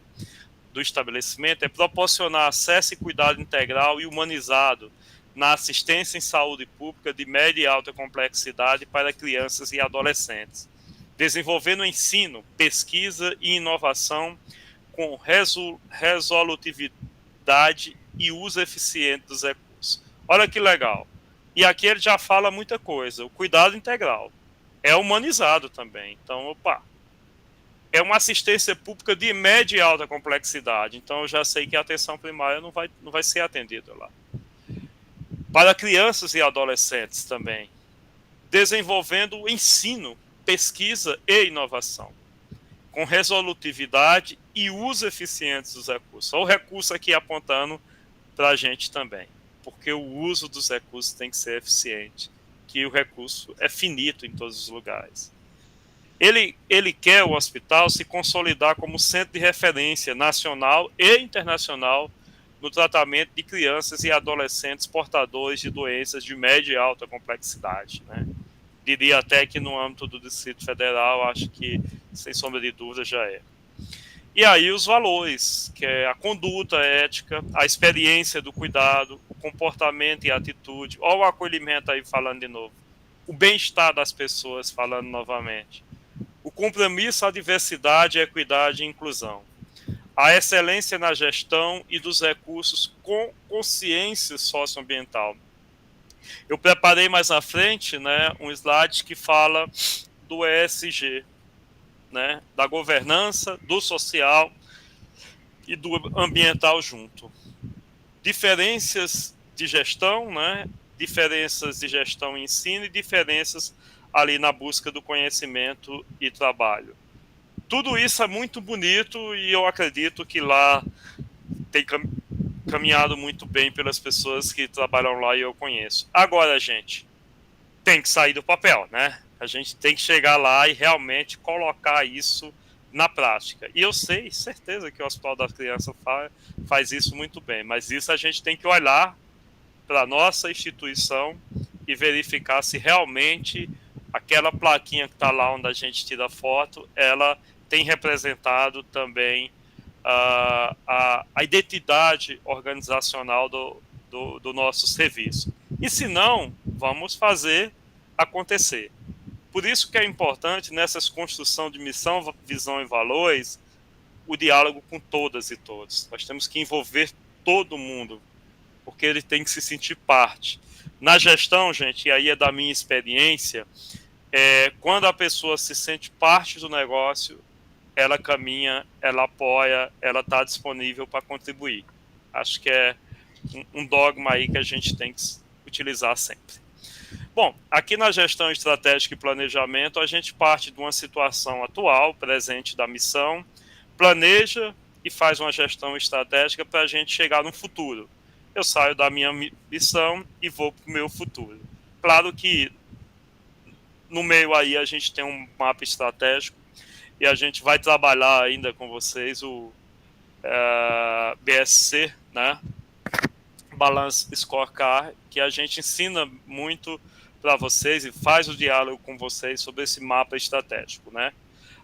do estabelecimento, é proporcionar acesso e cuidado integral e humanizado na assistência em saúde pública de média e alta complexidade para crianças e adolescentes, desenvolvendo ensino, pesquisa e inovação com resolutividade e uso eficiente dos recursos. Olha que legal. E aqui ele já fala muita coisa. O cuidado integral é humanizado também. Então, opa, é uma assistência pública de média e alta complexidade. Então, eu já sei que a atenção primária não vai ser atendida lá. Para crianças e adolescentes também, desenvolvendo ensino, pesquisa e inovação, com resolutividade e uso eficiente dos recursos. O recurso aqui apontando para a gente também, porque o uso dos recursos tem que ser eficiente, que o recurso é finito em todos os lugares. Ele quer o hospital se consolidar como centro de referência nacional e internacional no tratamento de crianças e adolescentes portadores de doenças de média e alta complexidade, né? Diria até que no âmbito do Distrito Federal, acho que, sem sombra de dúvida, já é. E aí os valores, que é a conduta ética, a experiência do cuidado, o comportamento e a atitude, olha o acolhimento aí falando de novo, o bem-estar das pessoas falando novamente, o compromisso à diversidade, equidade e inclusão, a excelência na gestão e dos recursos com consciência socioambiental. Eu preparei mais à frente, né, um slide que fala do ESG, né, da governança, do social e do ambiental junto. Diferenças de gestão, né, diferenças de gestão e ensino e diferenças ali na busca do conhecimento e trabalho. Tudo isso é muito bonito e eu acredito que lá tem caminhado muito bem pelas pessoas que trabalham lá e eu conheço. Agora, gente, tem que sair do papel, né? A gente tem que chegar lá e realmente colocar isso na prática. E eu sei, certeza que o Hospital da Criança faz isso muito bem, mas isso a gente tem que olhar para a nossa instituição e verificar se realmente aquela plaquinha que está lá onde a gente tira foto, ela tem representado também a identidade organizacional do nosso serviço. E se não, vamos fazer acontecer. Por isso que é importante, nessas construção de missão, visão e valores, o diálogo com todas e todos. Nós temos que envolver todo mundo, porque ele tem que se sentir parte. Na gestão, gente, e aí é da minha experiência, quando a pessoa se sente parte do negócio, ela caminha, ela apoia, ela está disponível para contribuir. Acho que é um dogma aí que a gente tem que utilizar sempre. Bom, aqui na gestão estratégica e planejamento, a gente parte de uma situação atual, presente da missão, planeja e faz uma gestão estratégica para a gente chegar no futuro. Eu saio da minha missão e vou para o meu futuro. Claro que no meio aí a gente tem um mapa estratégico e a gente vai trabalhar ainda com vocês o BSC, né? Balance Scorecard, que a gente ensina muito para vocês e faz o diálogo com vocês sobre esse mapa estratégico, né?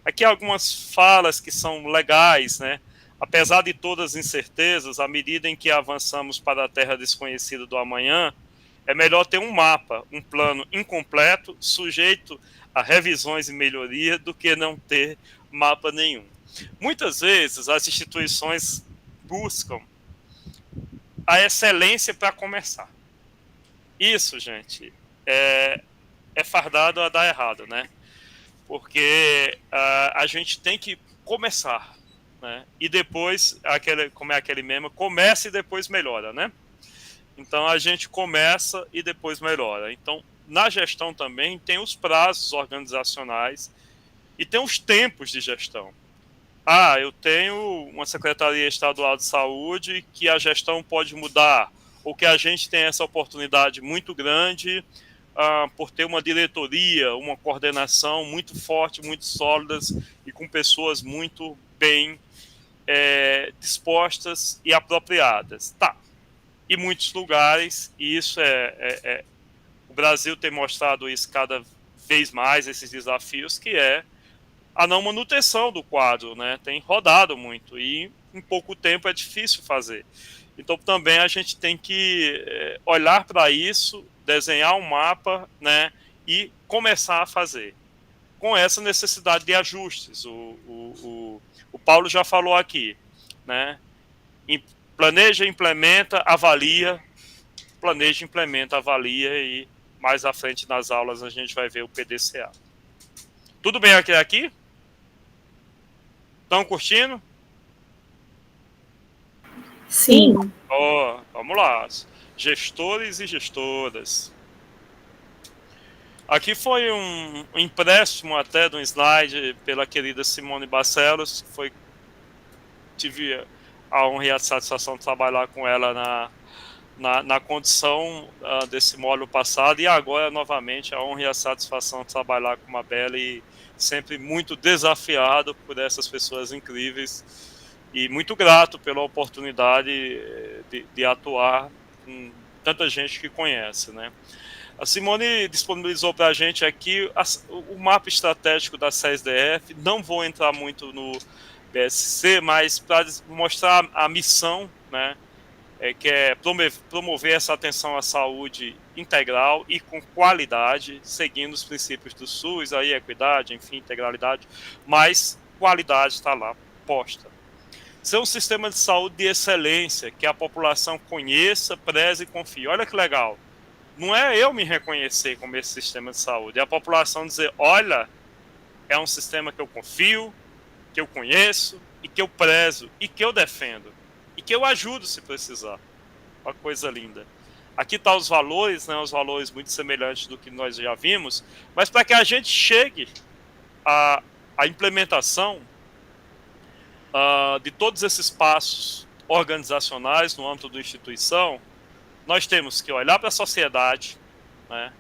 Aqui algumas falas que são legais, né? Apesar de todas as incertezas, à medida em que avançamos para a terra desconhecida do amanhã, é melhor ter um mapa, um plano incompleto, sujeito a revisões e melhoria, do que não ter mapa nenhum. Muitas vezes as instituições buscam a excelência para começar. Isso, gente, é fardado a dar errado, né? Porque a gente tem que começar, né? E depois, como é aquele meme, começa e depois melhora, né? Então a gente começa e depois melhora. Então, na gestão também tem os prazos organizacionais e tem os tempos de gestão. Eu tenho uma Secretaria Estadual de Saúde que a gestão pode mudar, ou que a gente tem essa oportunidade muito grande por ter uma diretoria, uma coordenação muito forte, muito sólidas e com pessoas muito bem dispostas e apropriadas. Tá. Em muitos lugares, e isso o Brasil tem mostrado isso cada vez mais, esses desafios, que é a não manutenção do quadro, né? Tem rodado muito e em pouco tempo é difícil fazer. Então também a gente tem que olhar para isso, desenhar um mapa, né? E começar a fazer. Com essa necessidade de ajustes. O Paulo já falou aqui, né? Planeja, implementa, avalia. Planeja, implementa, avalia e mais à frente nas aulas a gente vai ver o PDCA. Tudo bem aqui? Estão curtindo? Sim. Vamos lá. Gestores e gestoras. Aqui foi um empréstimo até de um slide pela querida Simone Barcelos, que tive a honra e a satisfação de trabalhar com ela na condição desse módulo passado, e agora novamente a honra e a satisfação de trabalhar com a Bela, e sempre muito desafiado por essas pessoas incríveis e muito grato pela oportunidade de atuar com tanta gente que conhece, né? A Simone disponibilizou para a gente aqui o mapa estratégico da SESDF. Não vou entrar muito no BSC, mas para mostrar a missão, né, que é promover essa atenção à saúde integral e com qualidade, seguindo os princípios do SUS, aí equidade, enfim, integralidade, mas qualidade está lá posta. Ser um sistema de saúde de excelência, que a população conheça, preze e confie. Olha que legal. Não é eu me reconhecer como esse sistema de saúde, é a população dizer, olha, é um sistema que eu confio, que eu conheço, e que eu prezo, e que eu defendo, e que eu ajudo se precisar. Uma coisa linda. Aqui estão os valores, né, os valores muito semelhantes do que nós já vimos, mas para que a gente chegue à implementação de todos esses passos organizacionais no âmbito da instituição, nós temos que olhar para a sociedade, né,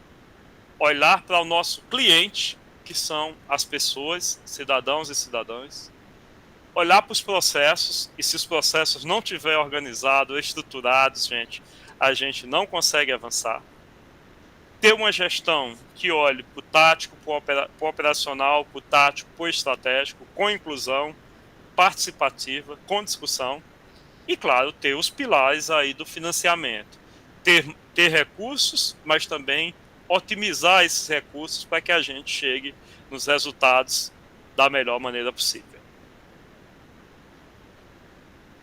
olhar para o nosso cliente, que são as pessoas, cidadãos e cidadãs, olhar para os processos, e se os processos não estiverem organizados, estruturados, gente, a gente não consegue avançar. Ter uma gestão que olhe para o tático, para o operacional, para o tático, para o estratégico, com inclusão, participativa, com discussão. E, claro, ter os pilares aí do financiamento. Ter recursos, mas também otimizar esses recursos para que a gente chegue nos resultados da melhor maneira possível.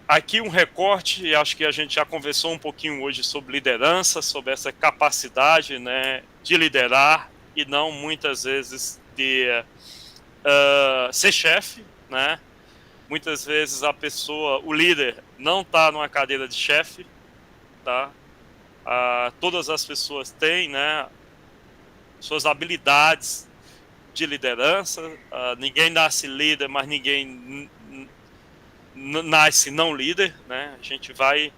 Aqui um recorte, e acho que a gente já conversou um pouquinho hoje sobre liderança, sobre essa capacidade, né, de liderar e não muitas vezes de ser chefe, né? Muitas vezes a pessoa, o líder, não está numa cadeira de chefe, tá? Todas as pessoas têm, né, suas habilidades de liderança. Ninguém nasce líder, mas ninguém nasce não líder, né? A gente vai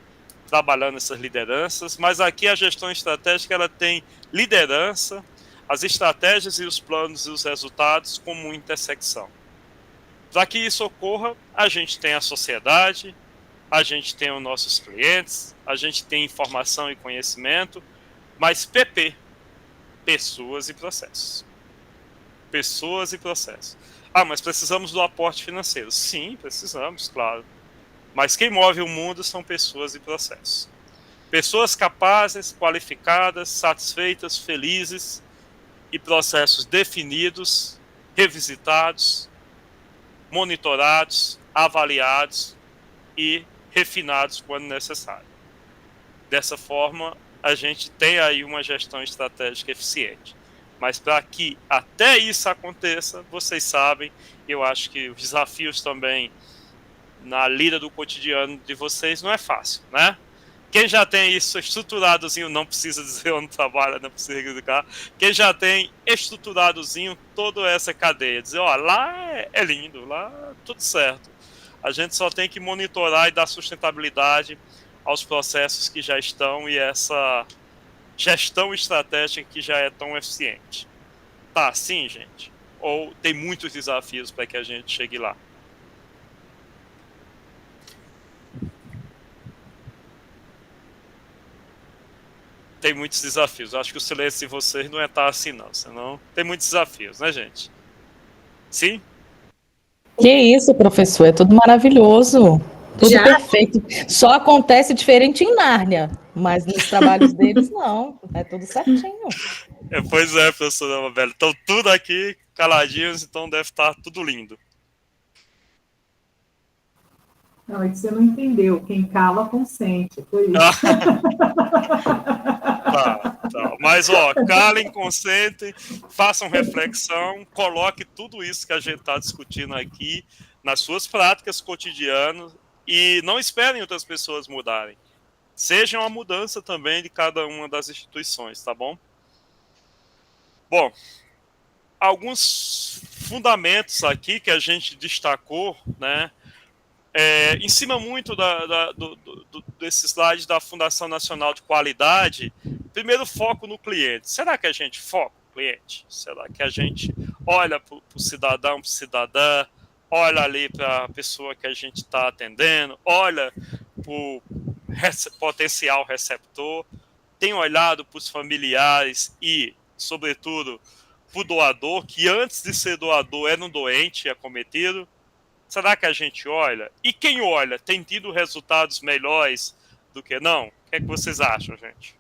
trabalhando essas lideranças, mas aqui a gestão estratégica ela tem liderança, as estratégias e os planos e os resultados como intersecção. Para que isso ocorra, a gente tem a sociedade, a gente tem os nossos clientes, a gente tem informação e conhecimento, mas PP, pessoas e processos. Pessoas e processos. Mas precisamos do aporte financeiro. Sim, precisamos, claro. Mas quem move o mundo são pessoas e processos. Pessoas capazes, qualificadas, satisfeitas, felizes e processos definidos, revisitados, monitorados, avaliados e refinados quando necessário. Dessa forma, a gente tem aí uma gestão estratégica eficiente. Mas para que até isso aconteça, vocês sabem, eu acho que os desafios também na lida do cotidiano de vocês não é fácil, né? Quem já tem isso estruturadozinho, não precisa dizer onde trabalha, não precisa explicar. Quem já tem estruturadozinho toda essa cadeia, dizer, lá é lindo, lá tudo certo. A gente só tem que monitorar e dar sustentabilidade aos processos que já estão e essa gestão estratégica que já é tão eficiente. Tá assim, gente? Ou tem muitos desafios para que a gente chegue lá? Tem muitos desafios. Eu acho que o silêncio de vocês não é estar assim, não. Senão tem muitos desafios, né, gente? Sim? Que isso, professor, é tudo maravilhoso, tudo perfeito. Só acontece diferente em Nárnia, mas nos trabalhos deles não, é tudo certinho. Pois é, professora Amabile. Estão tudo aqui caladinhos, então deve estar tudo lindo. Não, é que você não entendeu. Quem cala, consente. Foi isso. Tá. Mas, calem, consentem, façam reflexão, coloque tudo isso que a gente está discutindo aqui nas suas práticas cotidianas e não esperem outras pessoas mudarem. Sejam a mudança também de cada uma das instituições, tá bom? Bom, alguns fundamentos aqui que a gente destacou, né? Em cima muito desse slide da Fundação Nacional de Qualidade, primeiro foco no cliente. Será que a gente foca no cliente? Será que a gente olha para o cidadão, para a cidadã, olha ali para a pessoa que a gente está atendendo, olha para o potencial receptor, tem olhado para os familiares e, sobretudo, para o doador, que antes de ser doador era um doente acometido? Será que a gente olha? E quem olha tem tido resultados melhores do que não? O que é que vocês acham, gente?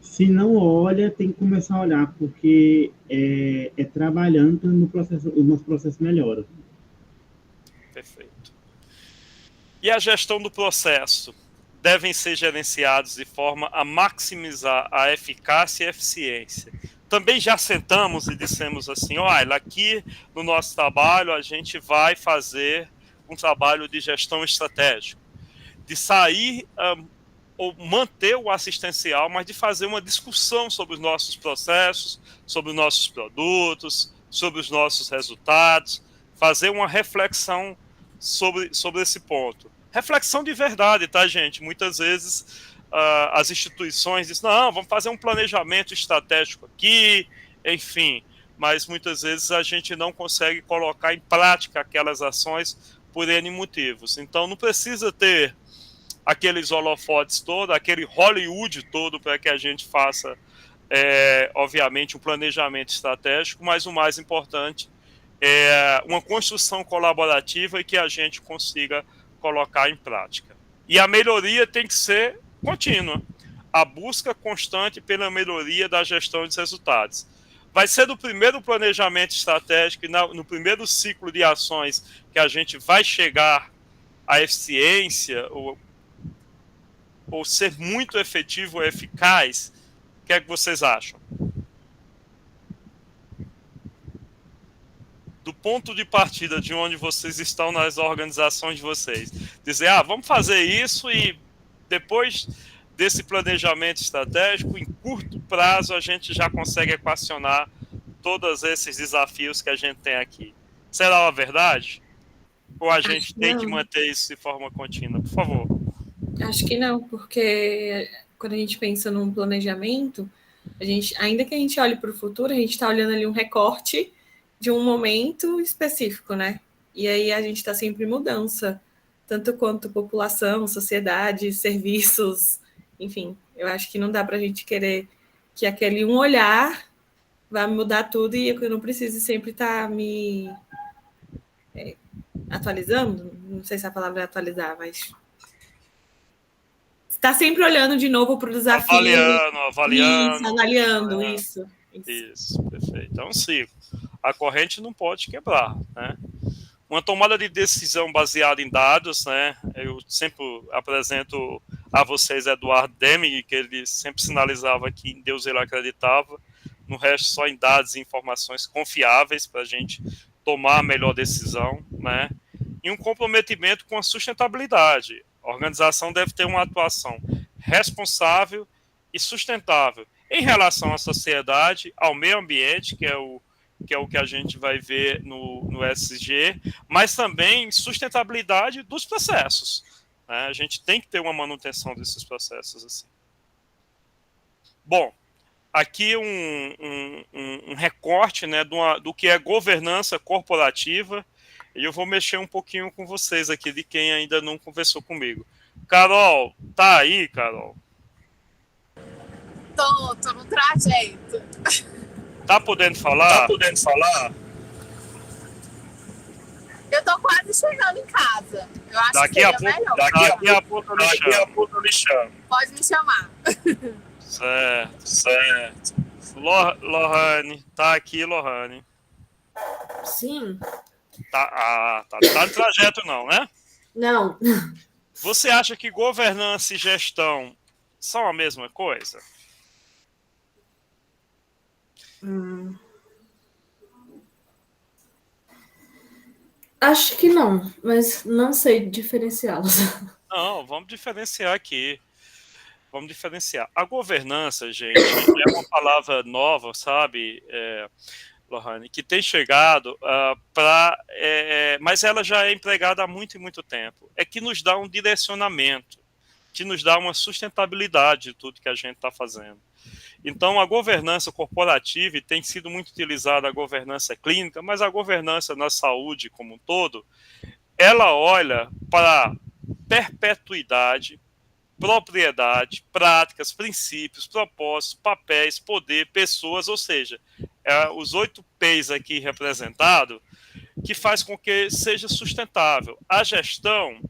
Se não olha, tem que começar a olhar, porque é trabalhando no processo, o nosso processo melhora. Perfeito. E a gestão do processo? Devem ser gerenciados de forma a maximizar a eficácia e a eficiência. Também já sentamos e dissemos assim, olha, aqui no nosso trabalho a gente vai fazer um trabalho de gestão estratégica, de sair ou manter o assistencial, mas de fazer uma discussão sobre os nossos processos, sobre os nossos produtos, sobre os nossos resultados, fazer uma reflexão sobre esse ponto. Reflexão de verdade, tá, gente? Muitas vezes as instituições dizem, não, vamos fazer um planejamento estratégico aqui, enfim, mas muitas vezes a gente não consegue colocar em prática aquelas ações por N motivos. Então, não precisa ter aqueles holofotes todos, aquele Hollywood todo para que a gente faça, obviamente, um planejamento estratégico, mas o mais importante é uma construção colaborativa e que a gente consiga colocar em prática. E a melhoria tem que ser contínua, a busca constante pela melhoria da gestão de resultados. Vai ser no primeiro planejamento estratégico e no primeiro ciclo de ações que a gente vai chegar à eficiência ou ser muito efetivo ou eficaz. O que é que vocês acham? Do ponto de partida de onde vocês estão nas organizações de vocês, dizer, vamos fazer isso e depois desse planejamento estratégico, em curto prazo, a gente já consegue equacionar todos esses desafios que a gente tem aqui. Será uma verdade? Ou a gente tem que manter isso de forma contínua? Por favor. Acho que não, porque quando a gente pensa num planejamento, ainda que a gente olhe para o futuro, a gente está olhando ali um recorte de um momento específico, né? E aí a gente está sempre em mudança, tanto quanto população, sociedade, serviços, enfim. Eu acho que não dá para a gente querer que aquele um olhar vai mudar tudo e eu não preciso sempre estar me atualizando, não sei se a palavra é atualizar, mas está sempre olhando de novo para o desafio. Avaliando, isso. Isso, perfeito. É um ciclo. A corrente não pode quebrar, né? Uma tomada de decisão baseada em dados, né? Eu sempre apresento a vocês Eduardo Deming, que ele sempre sinalizava que em Deus ele acreditava, no resto só em dados e informações confiáveis para a gente tomar a melhor decisão, né? E um comprometimento com a sustentabilidade. A organização deve ter uma atuação responsável e sustentável em relação à sociedade, ao meio ambiente, que é o que a gente vai ver no SG, mas também sustentabilidade dos processos, né? A gente tem que ter uma manutenção desses processos assim. Bom, aqui um recorte, né, do que é governança corporativa, e eu vou mexer um pouquinho com vocês aqui, de quem ainda não conversou comigo. Carol, tá aí, Carol? Tô no trajeto. Tá podendo falar? Eu tô quase chegando em casa. Eu acho daqui que seria melhor. Daqui a pouco eu lhe chamo. Pode me chamar. Certo. Lohane, tá aqui, Lohane. Sim. Tá no trajeto não, né? Não. Você acha que governança e gestão são a mesma coisa? Acho que não, mas não sei diferenciá-los. Não, vamos diferenciar aqui. Vamos diferenciar. A governança, gente, é uma palavra nova, sabe, Lohane, que tem chegado mas ela já é empregada há muito e muito tempo. É que nos dá um direcionamento, que nos dá uma sustentabilidade de tudo que a gente está fazendo. Então, a governança corporativa tem sido muito utilizada, a governança clínica, mas a governança na saúde como um todo, ela olha para perpetuidade, propriedade, práticas, princípios, propósitos, papéis, poder, pessoas, ou seja, os 8 P's aqui representados, que faz com que seja sustentável. A gestão,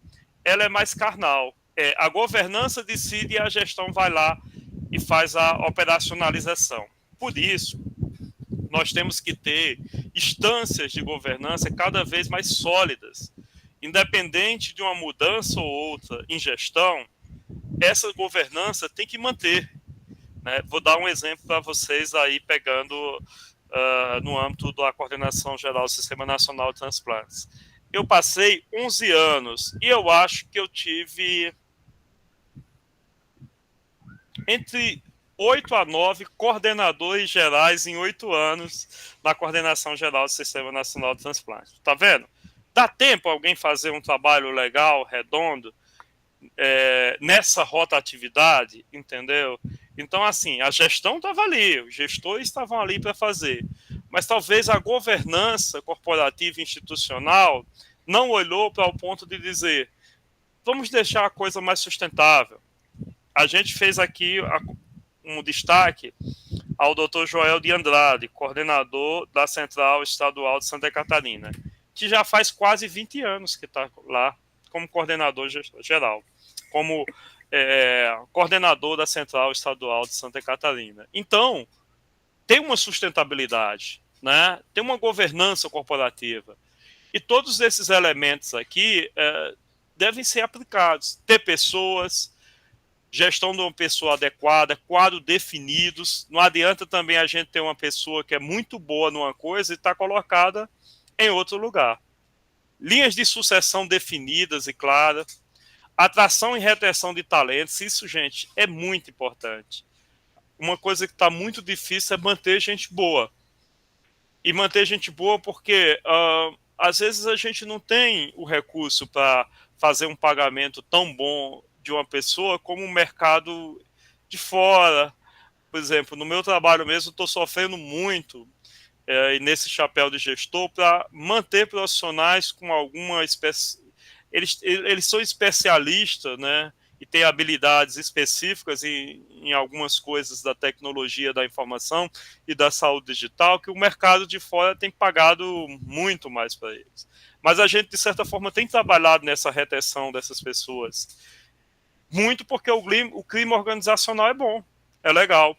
ela é mais carnal. A governança decide e a gestão vai lá e faz a operacionalização. Por isso, nós temos que ter instâncias de governança cada vez mais sólidas. Independente de uma mudança ou outra em gestão, essa governança tem que manter, né? Vou dar um exemplo para vocês aí, pegando no âmbito da Coordenação Geral do Sistema Nacional de Transplantes. Eu passei 11 anos e eu acho que eu tive entre 8 a 9 coordenadores gerais em 8 anos na Coordenação Geral do Sistema Nacional de Transplantes. Tá vendo? Dá tempo alguém fazer um trabalho legal, redondo, nessa rotatividade, entendeu? Então, assim, a gestão estava ali, os gestores estavam ali para fazer, mas talvez a governança corporativa e institucional não olhou para o ponto de dizer, vamos deixar a coisa mais sustentável. A gente fez aqui um destaque ao Dr. Joel de Andrade, coordenador da Central Estadual de Santa Catarina, que já faz quase 20 anos que está lá como coordenador geral, como coordenador da Central Estadual de Santa Catarina. Então, tem uma sustentabilidade, né? Tem uma governança corporativa. E todos esses elementos aqui devem ser aplicados. Ter pessoas, gestão de uma pessoa adequada, quadros definidos. Não adianta também a gente ter uma pessoa que é muito boa numa coisa e está colocada em outro lugar. Linhas de sucessão definidas e claras. Atração e retenção de talentos. Isso, gente, é muito importante. Uma coisa que está muito difícil é manter gente boa. E manter gente boa porque, às vezes, a gente não tem o recurso para fazer um pagamento tão bom de uma pessoa como o mercado de fora. Por exemplo, no meu trabalho mesmo, estou sofrendo muito e nesse chapéu de gestor para manter profissionais com alguma espécie. Eles são especialistas, né? E têm habilidades específicas em algumas coisas da tecnologia da informação e da saúde digital que o mercado de fora tem pagado muito mais para eles. Mas a gente, de certa forma, tem trabalhado nessa retenção dessas pessoas. Muito porque o clima organizacional é bom, é legal.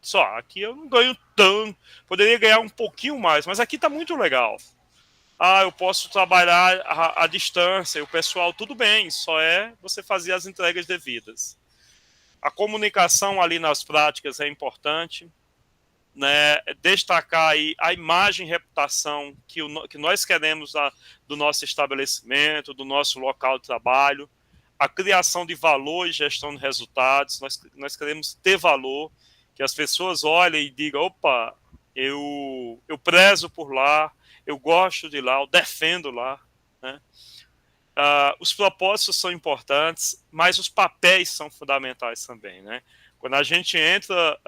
Só aqui eu não ganho tanto, poderia ganhar um pouquinho mais, mas aqui está muito legal. Eu posso trabalhar à distância, e o pessoal, tudo bem, só é você fazer as entregas devidas. A comunicação ali nas práticas é importante, né? Destacar aí a imagem e reputação que nós queremos do nosso estabelecimento, do nosso local de trabalho, a criação de valor e gestão de resultados. Nós queremos ter valor, que as pessoas olhem e digam, opa, eu prezo por lá, eu gosto de lá, eu defendo lá, né? Os propósitos são importantes, mas os papéis são fundamentais também, né? Quando a gente entra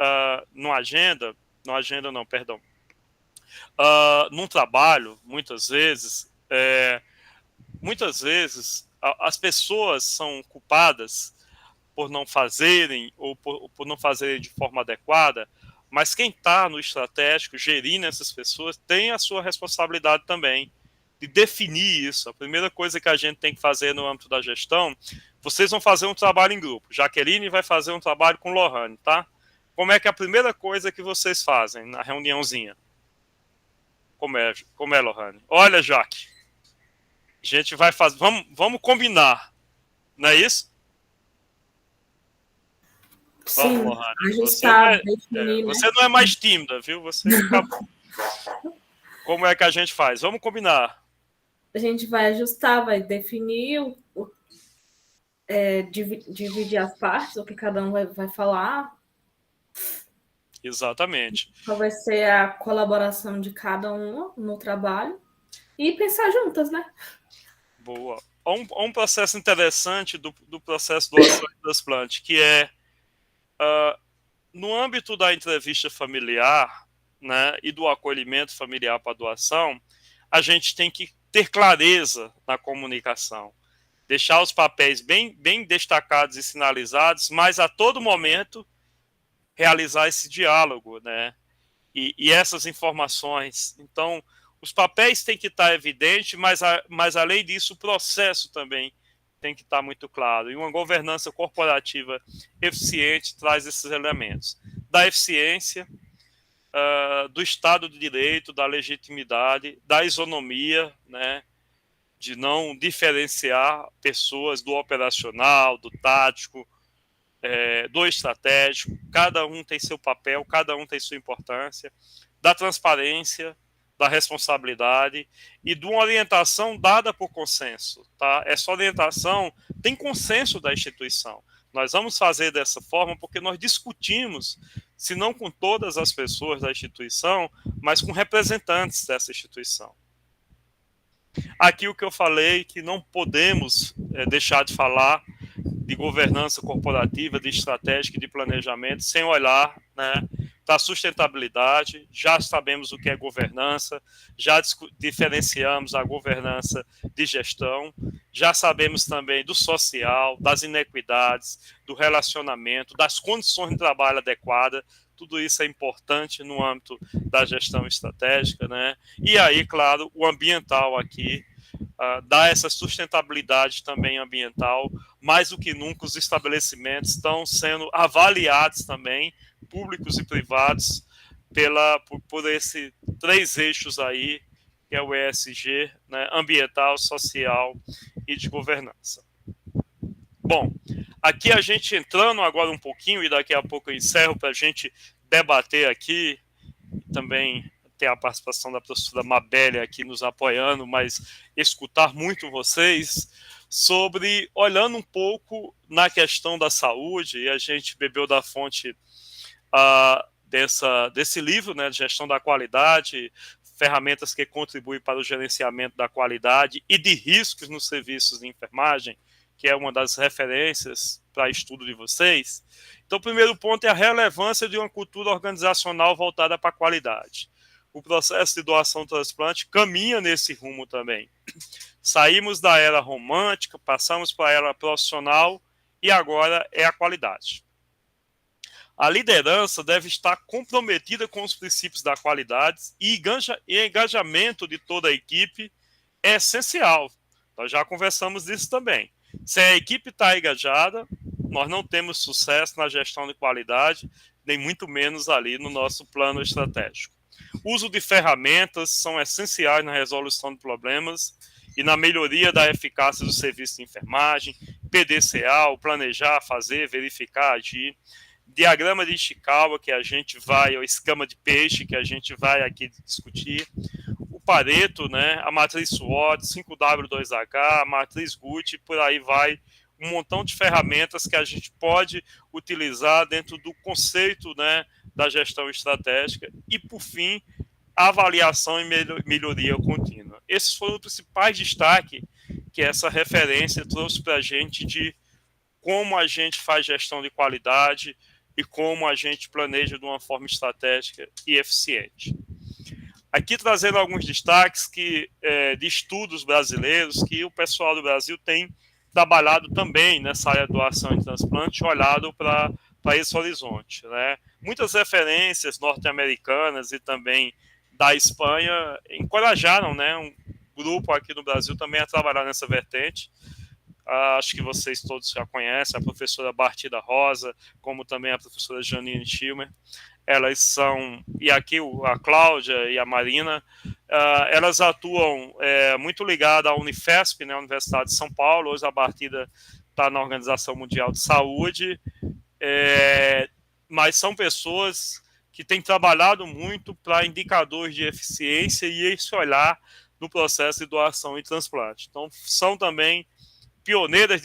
num trabalho, muitas vezes as pessoas são culpadas por não fazerem ou por não fazerem de forma adequada, mas quem está no estratégico, gerindo essas pessoas, tem a sua responsabilidade também de definir isso. A primeira coisa que a gente tem que fazer no âmbito da gestão, vocês vão fazer um trabalho em grupo. Jaqueline vai fazer um trabalho com Lohane, tá? Como é que é a primeira coisa que vocês fazem na reuniãozinha? Como é, Lohane? Olha, Jaque, a gente vai fazer... Vamos combinar, não é isso? Sim, Lohane, ajustar, definir, né? você não é mais tímida, viu? Como é que a gente faz? Vamos combinar. A gente vai ajustar, vai definir, dividir as partes, o que cada um vai falar. Exatamente. Qual vai ser a colaboração de cada um no trabalho e pensar juntas, né? Boa. Há um processo interessante do processo do doação e transplante, que é no âmbito da entrevista familiar, né, e do acolhimento familiar para doação, a gente tem que ter clareza na comunicação, deixar os papéis bem destacados e sinalizados, mas a todo momento realizar esse diálogo, né, e essas informações. Então, os papéis têm que estar evidentes, mas além disso, o processo também tem que estar muito claro. E uma governança corporativa eficiente traz esses elementos. Da eficiência, do Estado de Direito, da legitimidade, da isonomia, né, de não diferenciar pessoas do operacional, do tático, do estratégico. Cada um tem seu papel, cada um tem sua importância. Da transparência, da responsabilidade e de uma orientação dada por consenso, tá? Essa orientação tem consenso da instituição. Nós vamos fazer dessa forma porque nós discutimos, se não com todas as pessoas da instituição, mas com representantes dessa instituição. Aqui o que eu falei, que não podemos deixar de falar de governança corporativa, de estratégia e de planejamento, sem olhar, né, da sustentabilidade, já sabemos o que é governança, já diferenciamos a governança de gestão, já sabemos também do social, das inequidades, do relacionamento, das condições de trabalho adequadas. Tudo isso é importante no âmbito da gestão estratégica, né? E aí, claro, o ambiental aqui, dá essa sustentabilidade também ambiental. Mais do que nunca, os estabelecimentos estão sendo avaliados também, públicos e privados, por esses 3 eixos aí, que é o ESG, né? Ambiental, social e de governança. Bom, aqui a gente entrando agora um pouquinho, e daqui a pouco eu encerro para a gente debater aqui, também ter a participação da professora Mabelle aqui nos apoiando, mas escutar muito vocês sobre, olhando um pouco na questão da saúde, e a gente bebeu da fonte desse livro, né, de gestão da qualidade, ferramentas que contribuem para o gerenciamento da qualidade e de riscos nos serviços de enfermagem, que é uma das referências para estudo de vocês. Então, o primeiro ponto é a relevância de uma cultura organizacional voltada para a qualidade. O processo de doação-transplante caminha nesse rumo também. Saímos da era romântica, passamos para a era profissional e agora é a qualidade. A liderança deve estar comprometida com os princípios da qualidade e engajamento de toda a equipe é essencial. Nós já conversamos disso também. Se a equipe está engajada, nós não temos sucesso na gestão de qualidade, nem muito menos ali no nosso plano estratégico. O uso de ferramentas são essenciais na resolução de problemas e na melhoria da eficácia do serviço de enfermagem, PDCA, o planejar, fazer, verificar, agir, diagrama de Ishikawa, que a gente vai, ou escama de peixe, que a gente vai aqui discutir, o Pareto, né, a matriz SWOT, 5W2H, a matriz Gucci, por aí vai, um montão de ferramentas que a gente pode utilizar dentro do conceito, né, da gestão estratégica e, por fim, a avaliação e melhoria contínua. Esses foram os principais destaques que essa referência trouxe para a gente de como a gente faz gestão de qualidade e como a gente planeja de uma forma estratégica e eficiente. Aqui trazendo alguns destaques de estudos brasileiros que o pessoal do Brasil tem trabalhado também nessa área de doação e transplante, olhado para esse horizonte, né? Muitas referências norte-americanas e também da Espanha encorajaram, né, um grupo aqui no Brasil também a trabalhar nessa vertente. Acho que vocês todos já conhecem a professora Bartida Rosa, como também a professora Janine Schilmer. Elas são, e aqui a Cláudia e a Marina, elas atuam muito ligadas à Unifesp, né, a Universidade de São Paulo. Hoje a Bartida está na Organização Mundial de Saúde, mas são pessoas que têm trabalhado muito para indicadores de eficiência e esse olhar no processo de doação e transplante. Então, são também pioneiras,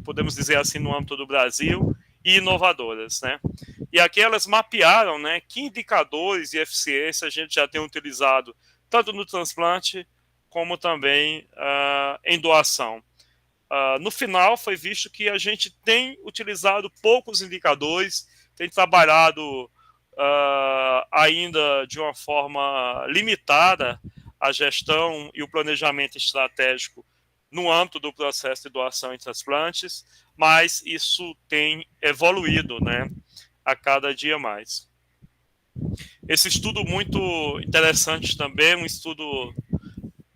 podemos dizer assim, no âmbito do Brasil, e inovadoras, né? E aqui elas mapearam, né, que indicadores de eficiência a gente já tem utilizado, tanto no transplante, como também em doação. No final, foi visto que a gente tem utilizado poucos indicadores, tem trabalhado ainda de uma forma limitada a gestão e o planejamento estratégico no âmbito do processo de doação e transplantes, mas isso tem evoluído, né, a cada dia mais. Esse estudo muito interessante também, um estudo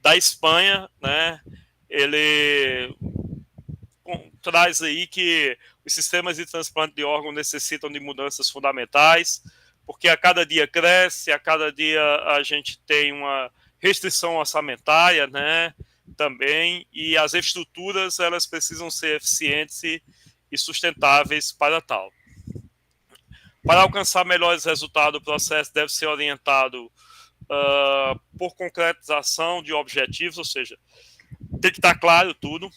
da Espanha, né, ele traz aí que os sistemas de transplante de órgãos necessitam de mudanças fundamentais, porque a cada dia cresce, a cada dia a gente tem uma restrição orçamentária, né, também, e as estruturas elas precisam ser eficientes e sustentáveis para tal. Para alcançar melhores resultados, o processo deve ser orientado por concretização de objetivos, ou seja, tem que estar claro tudo.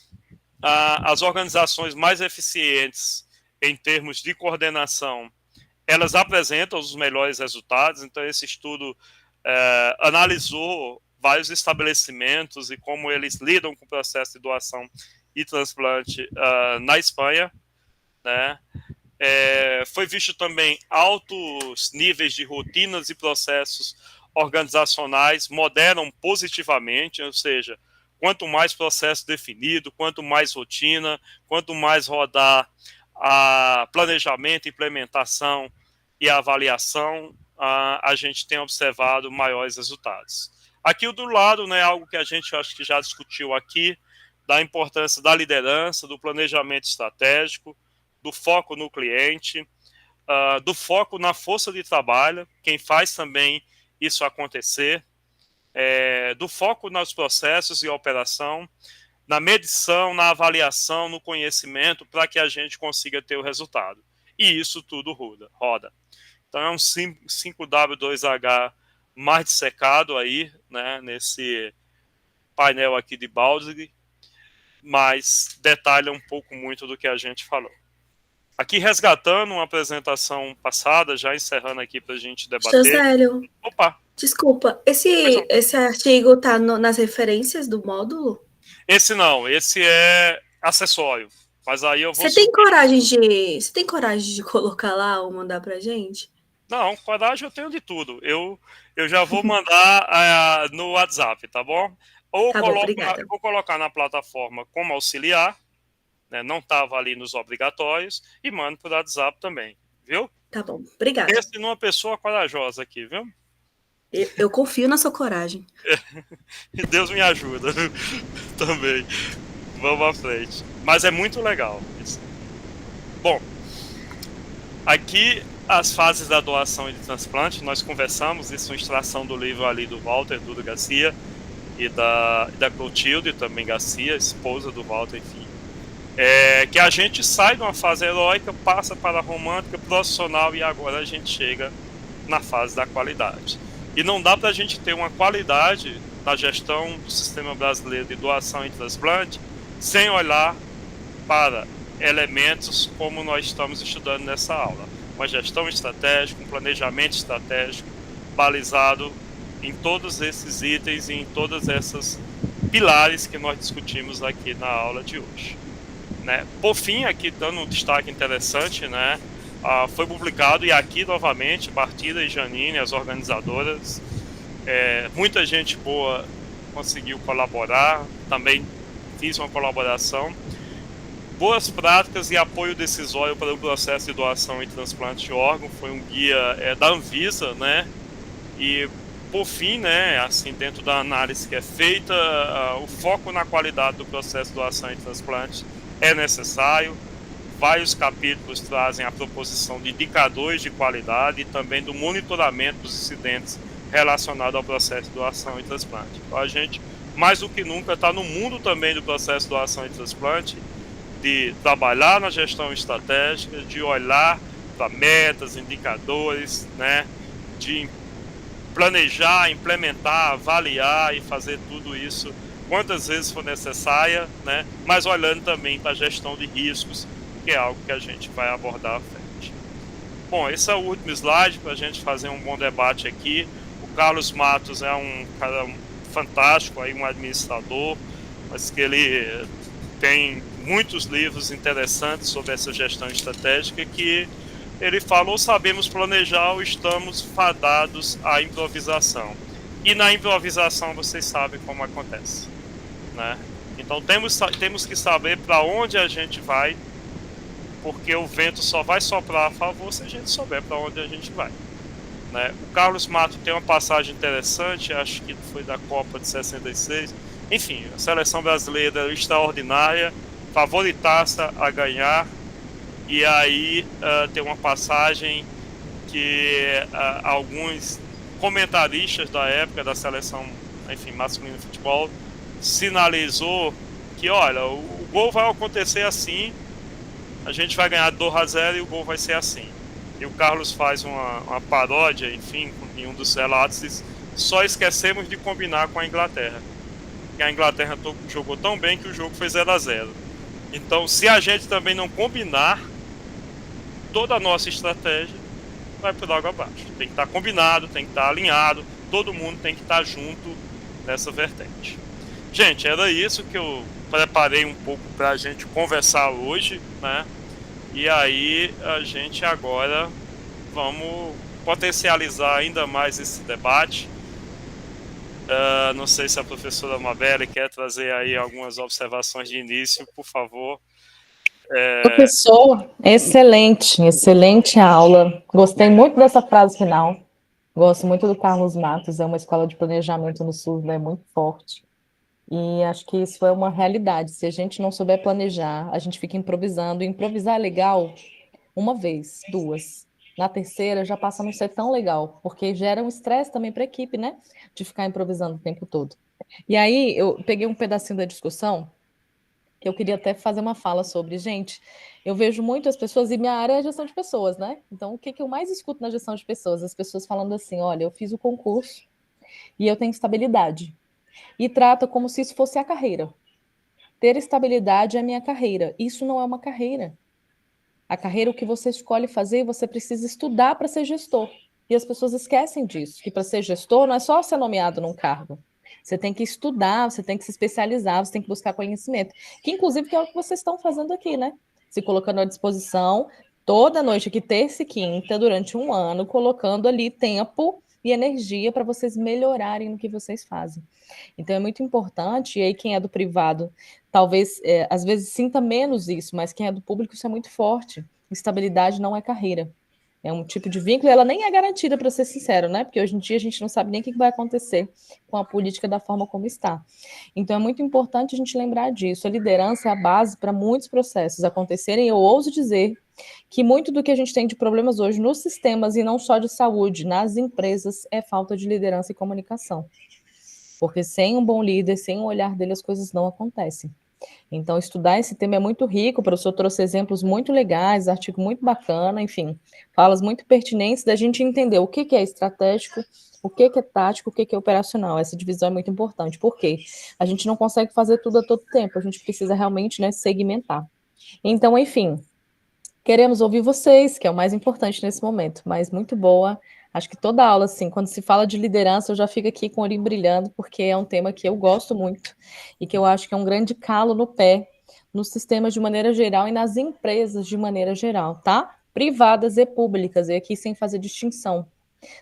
As organizações mais eficientes em termos de coordenação, elas apresentam os melhores resultados. Então, esse estudo analisou vários estabelecimentos e como eles lidam com o processo de doação e transplante na Espanha, né? Foi visto também altos níveis de rotinas e processos organizacionais moderam positivamente, ou seja, quanto mais processo definido, quanto mais rotina, quanto mais rodar a planejamento, implementação e avaliação, a gente tem observado maiores resultados. Aqui do lado, né, algo que a gente acho que já discutiu aqui, da importância da liderança, do planejamento estratégico, do foco no cliente, do foco na força de trabalho, quem faz também isso acontecer, do foco nos processos e operação, na medição, na avaliação, no conhecimento, para que a gente consiga ter o resultado. E isso tudo roda. Então é um 5W2H mais dissecado aí, né, nesse painel aqui de Baldrig, mas detalha um pouco muito do que a gente falou. Aqui resgatando uma apresentação passada, já encerrando aqui para a gente debater. Josélio, Opa! Desculpa, esse artigo está nas referências do módulo? Esse não, esse é acessório. Mas aí eu vou. Você tem coragem de colocar lá ou mandar pra gente? Não, coragem eu tenho de tudo. Eu já vou mandar no WhatsApp, tá bom? Ou tá vou colocar na plataforma como auxiliar, né? Não estava ali nos obrigatórios, e mando para o WhatsApp também, viu? Tá bom, obrigada. Pense numa pessoa corajosa aqui, viu? Eu confio na sua coragem. E Deus me ajuda também. Vamos à frente. Mas é muito legal isso. Bom, aqui as fases da doação e de transplante, nós conversamos, isso é uma extração do livro ali do Walter, Duda Garcia, e da Clotilde também Garcia, esposa do Walter, enfim. Que a gente sai de uma fase heróica, passa para a romântica, profissional, e agora a gente chega na fase da qualidade. E não dá para a gente ter uma qualidade na gestão do sistema brasileiro de doação e transplante sem olhar para elementos como nós estamos estudando nessa aula. Uma gestão estratégica, um planejamento estratégico balizado em todos esses itens e em todas essas pilares que nós discutimos aqui na aula de hoje. Né? Por fim, aqui dando um destaque interessante, né? Foi publicado, e aqui novamente, Bartira e Janine, as organizadoras, muita gente boa conseguiu colaborar, também fiz uma colaboração. Boas práticas e apoio decisório para o processo de doação e transplante de órgão, foi um guia da Anvisa, né? E por fim, né, assim, dentro da análise que é feita, o foco na qualidade do processo de doação e transplante é necessário. Vários capítulos trazem a proposição de indicadores de qualidade e também do monitoramento dos incidentes relacionados ao processo de doação e transplante. Então a gente, mais do que nunca, está no mundo também do processo de doação e transplante, de trabalhar na gestão estratégica, de olhar para metas, indicadores, né, de planejar, implementar, avaliar e fazer tudo isso quantas vezes for necessária, né, mas olhando também para a gestão de riscos, que é algo que a gente vai abordar à frente. Bom, esse é o último slide para a gente fazer um bom debate aqui. O Carlos Matos é um cara fantástico, aí, um administrador, mas que ele tem muitos livros interessantes sobre essa gestão estratégica, que ele falou: sabemos planejar ou estamos fadados à improvisação. E na improvisação vocês sabem como acontece, né? Então temos que saber para onde a gente vai, porque o vento só vai soprar a favor se a gente souber para onde a gente vai, né? O Carlos Mato tem uma passagem interessante, acho que foi da Copa de 66. Enfim, a seleção brasileira extraordinária, favoritaça a ganhar, e aí tem uma passagem que alguns comentaristas da época da seleção, enfim, masculina de futebol, sinalizou que, olha, o gol vai acontecer assim, a gente vai ganhar 2-0 e o gol vai ser assim. E o Carlos faz uma paródia, enfim, em um dos relatos, diz: só esquecemos de combinar com a Inglaterra. Que a Inglaterra jogou tão bem que o jogo foi 0-0. Então, se a gente também não combinar, toda a nossa estratégia vai por água abaixo. Tem que estar combinado, tem que estar alinhado, todo mundo tem que estar junto nessa vertente. Gente, era isso que eu preparei um pouco para a gente conversar hoje, né? E aí a gente agora vamos potencializar ainda mais esse debate. Não sei se a professora Mabel quer trazer aí algumas observações de início, por favor. Professor, excelente aula. Gostei muito dessa frase final. Gosto muito do Carlos Matos, é uma escola de planejamento no SUS, né, muito forte. E acho que isso é uma realidade. Se a gente não souber planejar, a gente fica improvisando. E improvisar é legal uma vez, duas. Na terceira já passa a não ser tão legal, porque gera um estresse também para a equipe, né? De ficar improvisando o tempo todo. E aí eu peguei um pedacinho da discussão que eu queria até fazer uma fala sobre. Gente, eu vejo muito as pessoas, e minha área é gestão de pessoas, né? Então, o que eu mais escuto na gestão de pessoas? As pessoas falando assim: olha, eu fiz o concurso e eu tenho estabilidade. E trata como se isso fosse a carreira. Ter estabilidade é a minha carreira. Isso não é uma carreira. A carreira, o que você escolhe fazer, você precisa estudar para ser gestor. E as pessoas esquecem disso, que para ser gestor não é só ser nomeado num cargo. Você tem que estudar, você tem que se especializar, você tem que buscar conhecimento. Que, inclusive, que é o que vocês estão fazendo aqui, né? Se colocando à disposição toda noite, aqui, terça e quinta, durante um ano, colocando ali tempo e energia para vocês melhorarem no que vocês fazem. Então, é muito importante, e aí quem é do privado, talvez, às vezes, sinta menos isso, mas quem é do público, isso é muito forte. Estabilidade não é carreira. É um tipo de vínculo, e ela nem é garantida, para ser sincero, né? Porque hoje em dia a gente não sabe nem o que vai acontecer com a política da forma como está. Então, é muito importante a gente lembrar disso. A liderança é a base para muitos processos acontecerem. Eu ouso dizer que muito do que a gente tem de problemas hoje nos sistemas, e não só de saúde, nas empresas, é falta de liderança e comunicação. Porque sem um bom líder, sem o olhar dele, as coisas não acontecem. Então, estudar esse tema é muito rico. O professor trouxe exemplos muito legais, artigo muito bacana, enfim, falas muito pertinentes da gente entender o que é estratégico, o que é tático, o que é operacional. Essa divisão é muito importante, porque a gente não consegue fazer tudo a todo tempo, a gente precisa realmente, né, segmentar. Então, enfim, queremos ouvir vocês, que é o mais importante nesse momento, mas muito boa. Acho que toda aula, assim, quando se fala de liderança, eu já fico aqui com o olhinho brilhando, porque é um tema que eu gosto muito e que eu acho que é um grande calo no pé nos sistemas de maneira geral e nas empresas de maneira geral, tá? Privadas e públicas, e aqui sem fazer distinção.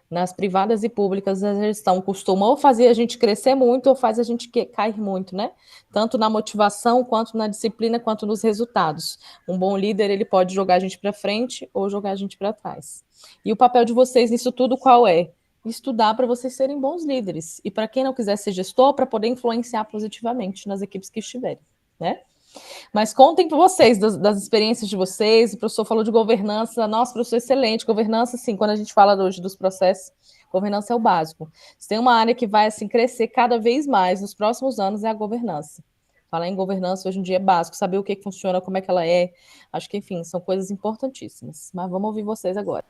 Nas privadas e públicas, a gestão costuma ou fazer a gente crescer muito ou faz a gente cair muito, né? Tanto na motivação, quanto na disciplina, quanto nos resultados. Um bom líder, ele pode jogar a gente para frente ou jogar a gente para trás. E o papel de vocês nisso tudo qual é? Estudar para vocês serem bons líderes. E para quem não quiser ser gestor, para poder influenciar positivamente nas equipes que estiverem, né? Mas contem para vocês das experiências de vocês. O professor falou de governança. Nossa, professor, excelente. Governança, sim, quando a gente fala hoje dos processos, governança é o básico. Se tem uma área que vai assim, crescer cada vez mais nos próximos anos, é a governança. Falar em governança hoje em dia é básico, saber o que funciona, como é que ela é. Acho que, enfim, são coisas importantíssimas. Mas vamos ouvir vocês agora.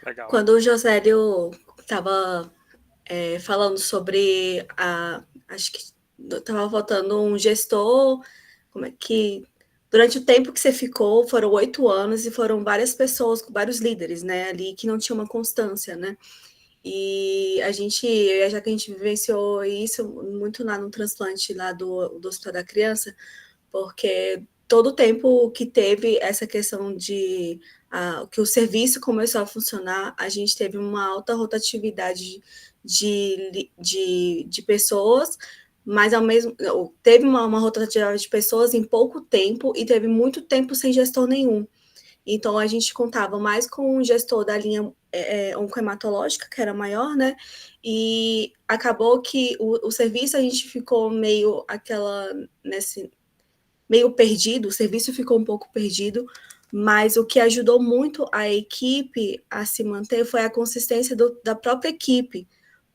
Legal. Quando o Josélio estava falando sobre acho que estava faltando um gestor, como é que durante o tempo que você ficou, foram 8 anos e foram várias pessoas, vários líderes, né, ali que não tinham uma constância, né? E já que a gente vivenciou isso muito lá no transplante lá do Hospital da Criança, porque todo o tempo que teve essa questão de que o serviço começou a funcionar, a gente teve uma alta rotatividade de pessoas, mas ao mesmo teve uma rotatividade de pessoas em pouco tempo e teve muito tempo sem gestor nenhum. Então, a gente contava mais com um gestor da linha oncohematológica, que era maior, né? E acabou que o serviço a gente ficou meio meio perdido, o serviço ficou um pouco perdido, mas o que ajudou muito a equipe a se manter foi a consistência da própria equipe,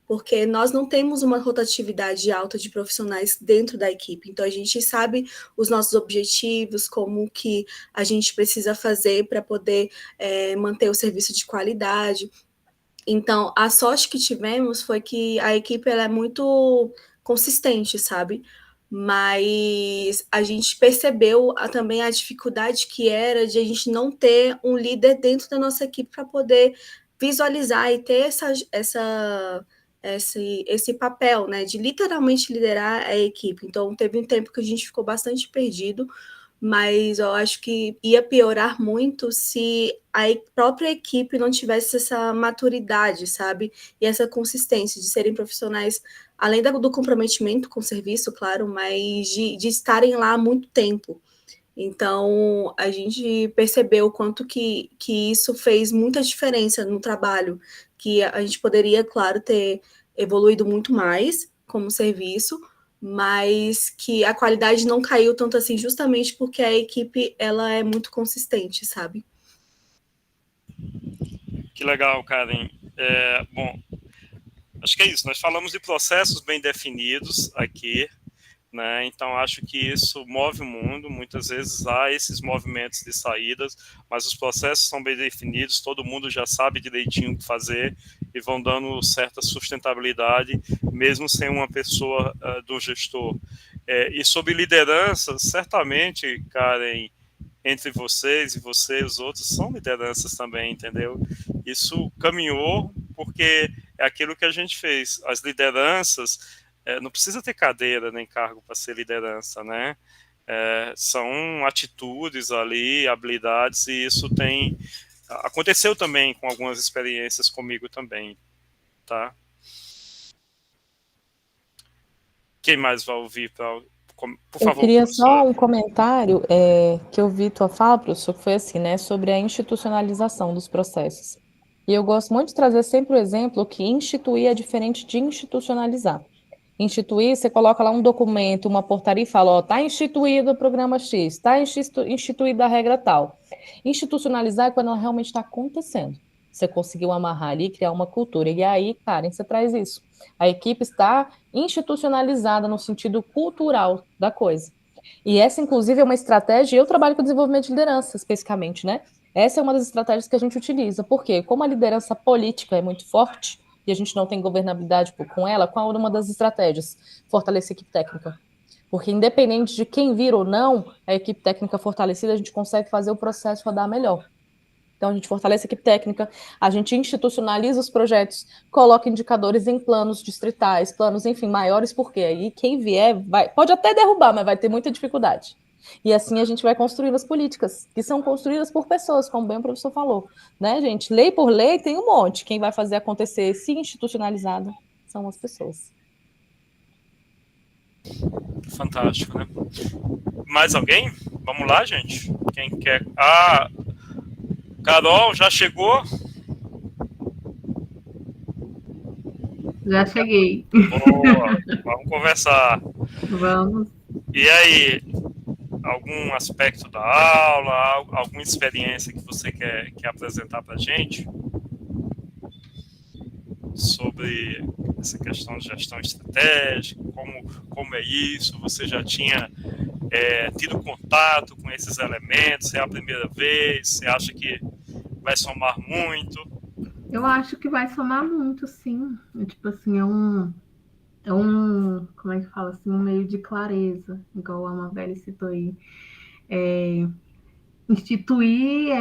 porque nós não temos uma rotatividade alta de profissionais dentro da equipe, então a gente sabe os nossos objetivos, como que a gente precisa fazer para poder manter o serviço de qualidade. Então, a sorte que tivemos foi que a equipe ela é muito consistente, sabe? Mas a gente percebeu também a dificuldade que era de a gente não ter um líder dentro da nossa equipe para poder visualizar e ter esse papel, né, de literalmente liderar a equipe. Então, teve um tempo que a gente ficou bastante perdido, mas eu acho que ia piorar muito se a própria equipe não tivesse essa maturidade, sabe? E essa consistência de serem profissionais, além do comprometimento com o serviço, claro, mas de estarem lá há muito tempo. Então, a gente percebeu o quanto que isso fez muita diferença no trabalho, que a gente poderia, claro, ter evoluído muito mais como serviço, mas que a qualidade não caiu tanto assim, justamente porque a equipe ela é muito consistente, sabe? Que legal, Karen. Bom, acho que é isso. Nós falamos de processos bem definidos aqui, né? Então, acho que isso move o mundo. Muitas vezes há esses movimentos de saídas, mas os processos são bem definidos, todo mundo já sabe direitinho o que fazer e vão dando certa sustentabilidade, mesmo sem uma pessoa do gestor. E sobre liderança, certamente, Karen, entre vocês e os outros, são lideranças também, entendeu? Isso caminhou porque é aquilo que a gente fez. As lideranças, não precisa ter cadeira nem cargo para ser liderança, né? São atitudes ali, habilidades, e isso aconteceu também com algumas experiências comigo também, tá? Quem mais vai ouvir? Por favor, eu queria professor. só um comentário que eu vi tua fala, professor, que foi assim, né, sobre a institucionalização dos processos. E eu gosto muito de trazer sempre o exemplo que instituir é diferente de institucionalizar. Instituir, você coloca lá um documento, uma portaria e fala, ó, tá instituído o programa X, tá instituída a regra tal. Institucionalizar é quando ela realmente está acontecendo. Você conseguiu amarrar ali, criar uma cultura. E aí, Karen, você traz isso. A equipe está institucionalizada no sentido cultural da coisa. E essa, inclusive, é uma estratégia, eu trabalho com desenvolvimento de liderança, especificamente, né? Essa é uma das estratégias que a gente utiliza. Por quê? Como a liderança política é muito forte, e a gente não tem governabilidade com ela, qual é uma das estratégias? Fortalecer a equipe técnica. Porque independente de quem vir ou não, a equipe técnica fortalecida, a gente consegue fazer o processo rodar melhor. Então, a gente fortalece a equipe técnica, a gente institucionaliza os projetos, coloca indicadores em planos distritais, planos, enfim, maiores, porque aí quem vier pode até derrubar, mas vai ter muita dificuldade. E assim a gente vai construindo as políticas, que são construídas por pessoas, como bem o professor falou. Né, gente? Lei por lei tem um monte. Quem vai fazer acontecer, se institucionalizado, são as pessoas. Fantástico, né? Mais alguém? Vamos lá, gente? Quem quer? Carol, já chegou? Já cheguei. Boa, vamos conversar. Vamos. E aí, algum aspecto da aula, alguma experiência que você quer apresentar para a gente sobre essa questão de gestão estratégica, como é isso? Você já tinha tido contato com esses elementos? É a primeira vez? Você acha que vai somar muito? Eu acho que vai somar muito, sim. Tipo assim, como é que fala assim, um meio de clareza, igual a Amabile citou aí. Instituir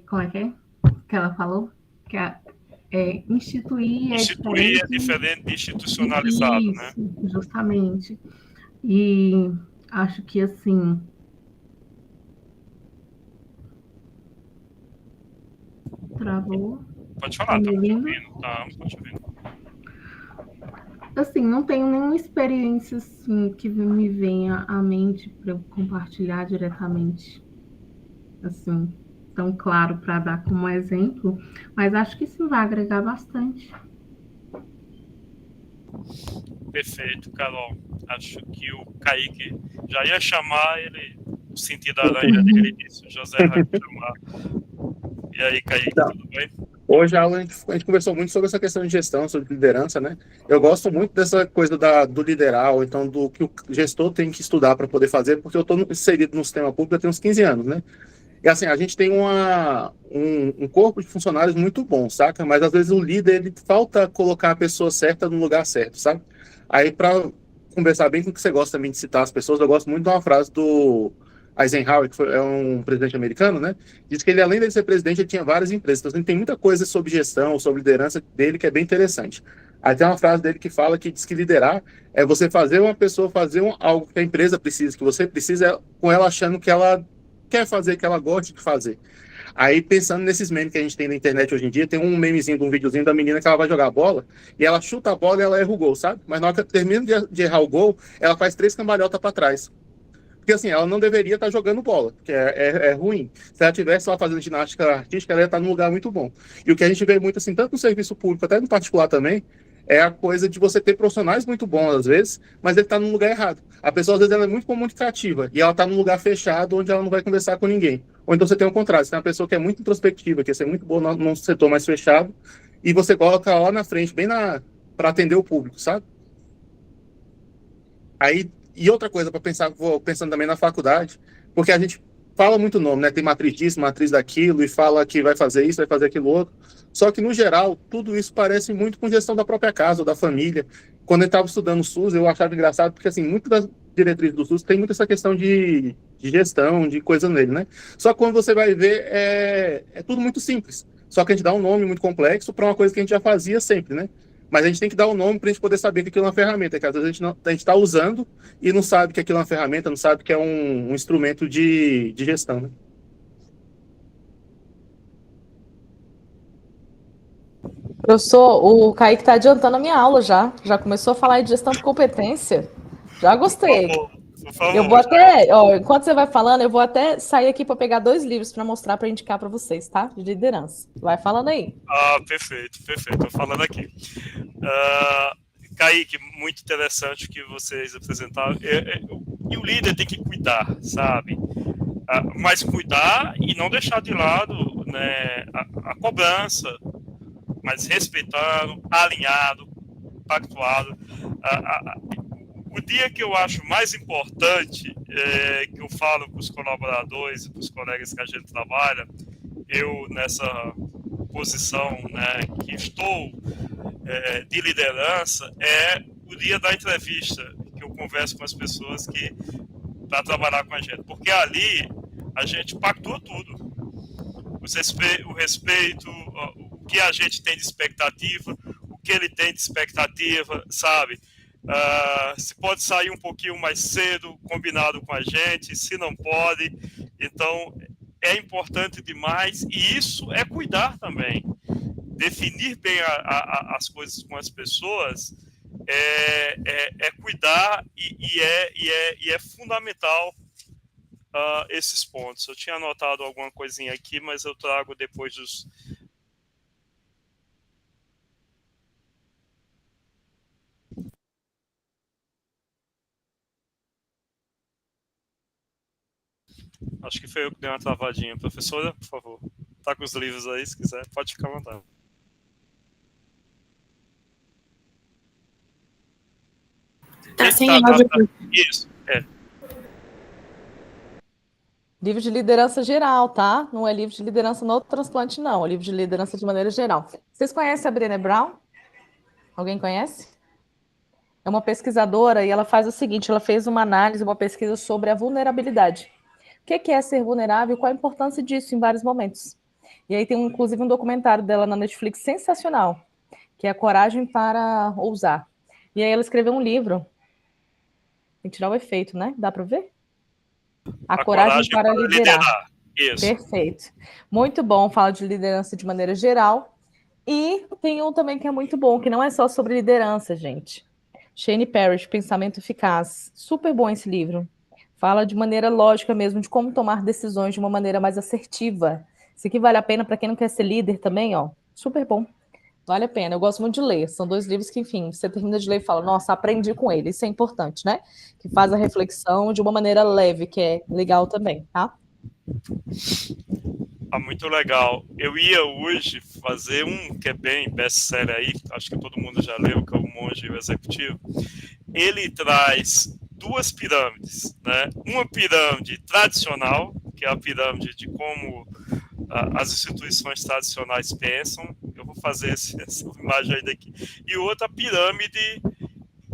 como é que ela falou? Instituir é diferente de institucionalizado, isso, né? Justamente. E acho que assim, travou. Pode falar, tá me ouvindo, pode ouvir. Assim, não tenho nenhuma experiência assim, que me venha à mente para eu compartilhar diretamente, assim, tão claro para dar como exemplo, mas acho que sim vai agregar bastante. Perfeito, Carol. Acho que o Kaique já ia chamar ele, o sentido da aranha dele disse, o José vai chamar. E aí, Kaique, tudo bem? Hoje a gente conversou muito sobre essa questão de gestão, sobre liderança, né? Eu gosto muito dessa coisa do liderar, ou então do que o gestor tem que estudar para poder fazer, porque eu estou inserido no sistema público há tem uns 15 anos, né? E assim, a gente tem um corpo de funcionários muito bom, saca? Mas às vezes o líder, ele falta colocar a pessoa certa no lugar certo, sabe? Aí, para conversar bem com o que você gosta também de citar as pessoas, eu gosto muito de uma frase do Eisenhower, que é um presidente americano, né? Diz que ele, além de ser presidente, ele tinha várias empresas. Então, tem muita coisa sobre gestão, sobre liderança dele que é bem interessante. Aí tem uma frase dele que fala que diz que liderar é você fazer uma pessoa fazer algo que a empresa precisa, que você precisa, com ela achando que ela quer fazer, que ela gosta de fazer. Aí, pensando nesses memes que a gente tem na internet hoje em dia, tem um memezinho de um videozinho da menina que ela vai jogar a bola, e ela chuta a bola e ela erra o gol, sabe? Mas na hora que ela termina de errar o gol, ela faz 3 cambalhotas para trás. Porque assim, ela não deveria estar jogando bola, porque é ruim. Se ela estivesse lá fazendo ginástica artística, ela ia estar num lugar muito bom. E o que a gente vê muito, assim, tanto no serviço público, até no particular também, é a coisa de você ter profissionais muito bons, às vezes, mas ele está no lugar errado. A pessoa, às vezes, ela é muito comunicativa, e ela está num lugar fechado, onde ela não vai conversar com ninguém. Ou então você tem o contrário, você tem uma pessoa que é muito introspectiva, que é muito boa num setor mais fechado, e você coloca ela lá na frente, para atender o público, sabe? Aí, e outra coisa para pensar, vou pensando também na faculdade, porque a gente fala muito nome, né? Tem matriz disso, matriz daquilo, e fala que vai fazer isso, vai fazer aquilo outro. Só que, no geral, tudo isso parece muito com gestão da própria casa, ou da família. Quando eu estava estudando o SUS, eu achava engraçado, porque, assim, muitas das diretrizes do SUS tem muito essa questão de gestão, de coisa nele, né? Só que quando você vai ver, é tudo muito simples. Só que a gente dá um nome muito complexo para uma coisa que a gente já fazia sempre, né? Mas a gente tem que dar o nome para a gente poder saber que aquilo é uma ferramenta, que às vezes a gente está usando e não sabe que aquilo é uma ferramenta, não sabe que é um instrumento de gestão, né? Professor, o Kaique está adiantando a minha aula já. Já começou a falar de gestão de competência. Já gostei. Por favor, eu vou até, enquanto você vai falando, eu vou até sair aqui para pegar 2 livros para mostrar, para indicar para vocês, tá? De liderança. Vai falando aí. Perfeito. Estou falando aqui. Kaique, muito interessante o que vocês apresentaram. E o líder tem que cuidar, sabe? Mas cuidar e não deixar de lado, né, a cobrança, mas respeitando, alinhado, pactuado. O dia que eu acho mais importante, que eu falo com os colaboradores e com os colegas que a gente trabalha, eu nessa posição, né, que estou de liderança, é o dia da entrevista, que eu converso com as pessoas que para trabalhar com a gente, porque ali a gente pactua tudo, o respeito, o que a gente tem de expectativa, o que ele tem de expectativa, sabe? Se pode sair um pouquinho mais cedo, combinado com a gente, se não pode. Então, é importante demais, e isso é cuidar também. Definir bem as coisas com as pessoas é cuidar, e é fundamental esses pontos. Eu tinha anotado alguma coisinha aqui, mas eu trago depois dos... Acho que foi eu que dei uma travadinha. Professora, por favor, tá com os livros aí, se quiser, pode ficar à vontade. Tá sim, Isso, Livro de liderança geral, tá? Não é livro de liderança no transplante, não. É livro de liderança de maneira geral. Vocês conhecem a Brené Brown? Alguém conhece? É uma pesquisadora e ela faz o seguinte, ela fez uma análise, uma pesquisa sobre a vulnerabilidade. O que é ser vulnerável e qual a importância disso em vários momentos. E aí tem, inclusive, um documentário dela na Netflix sensacional, que é A Coragem para Ousar. E aí ela escreveu um livro. Tem que tirar o efeito, né? Dá para ver? A coragem para liderar. Isso. Perfeito. Muito bom, fala de liderança de maneira geral. E tem um também que é muito bom, que não é só sobre liderança, gente. Shane Parrish, Pensamento Eficaz. Super bom esse livro. Fala de maneira lógica mesmo, de como tomar decisões de uma maneira mais assertiva. Isso aqui vale a pena para quem não quer ser líder também, ó. Super bom. Vale a pena, eu gosto muito de ler. São 2 livros que, enfim, você termina de ler e fala, nossa, aprendi com ele. Isso é importante, né? Que faz a reflexão de uma maneira leve, que é legal também, tá? Muito legal. Eu ia hoje fazer um que é bem best-seller aí, acho que todo mundo já leu, que é O Monge e o Executivo. Ele traz 2 pirâmides, né? Uma pirâmide tradicional, que é a pirâmide de como as instituições tradicionais pensam. Eu vou fazer essa imagem aí daqui. E outra pirâmide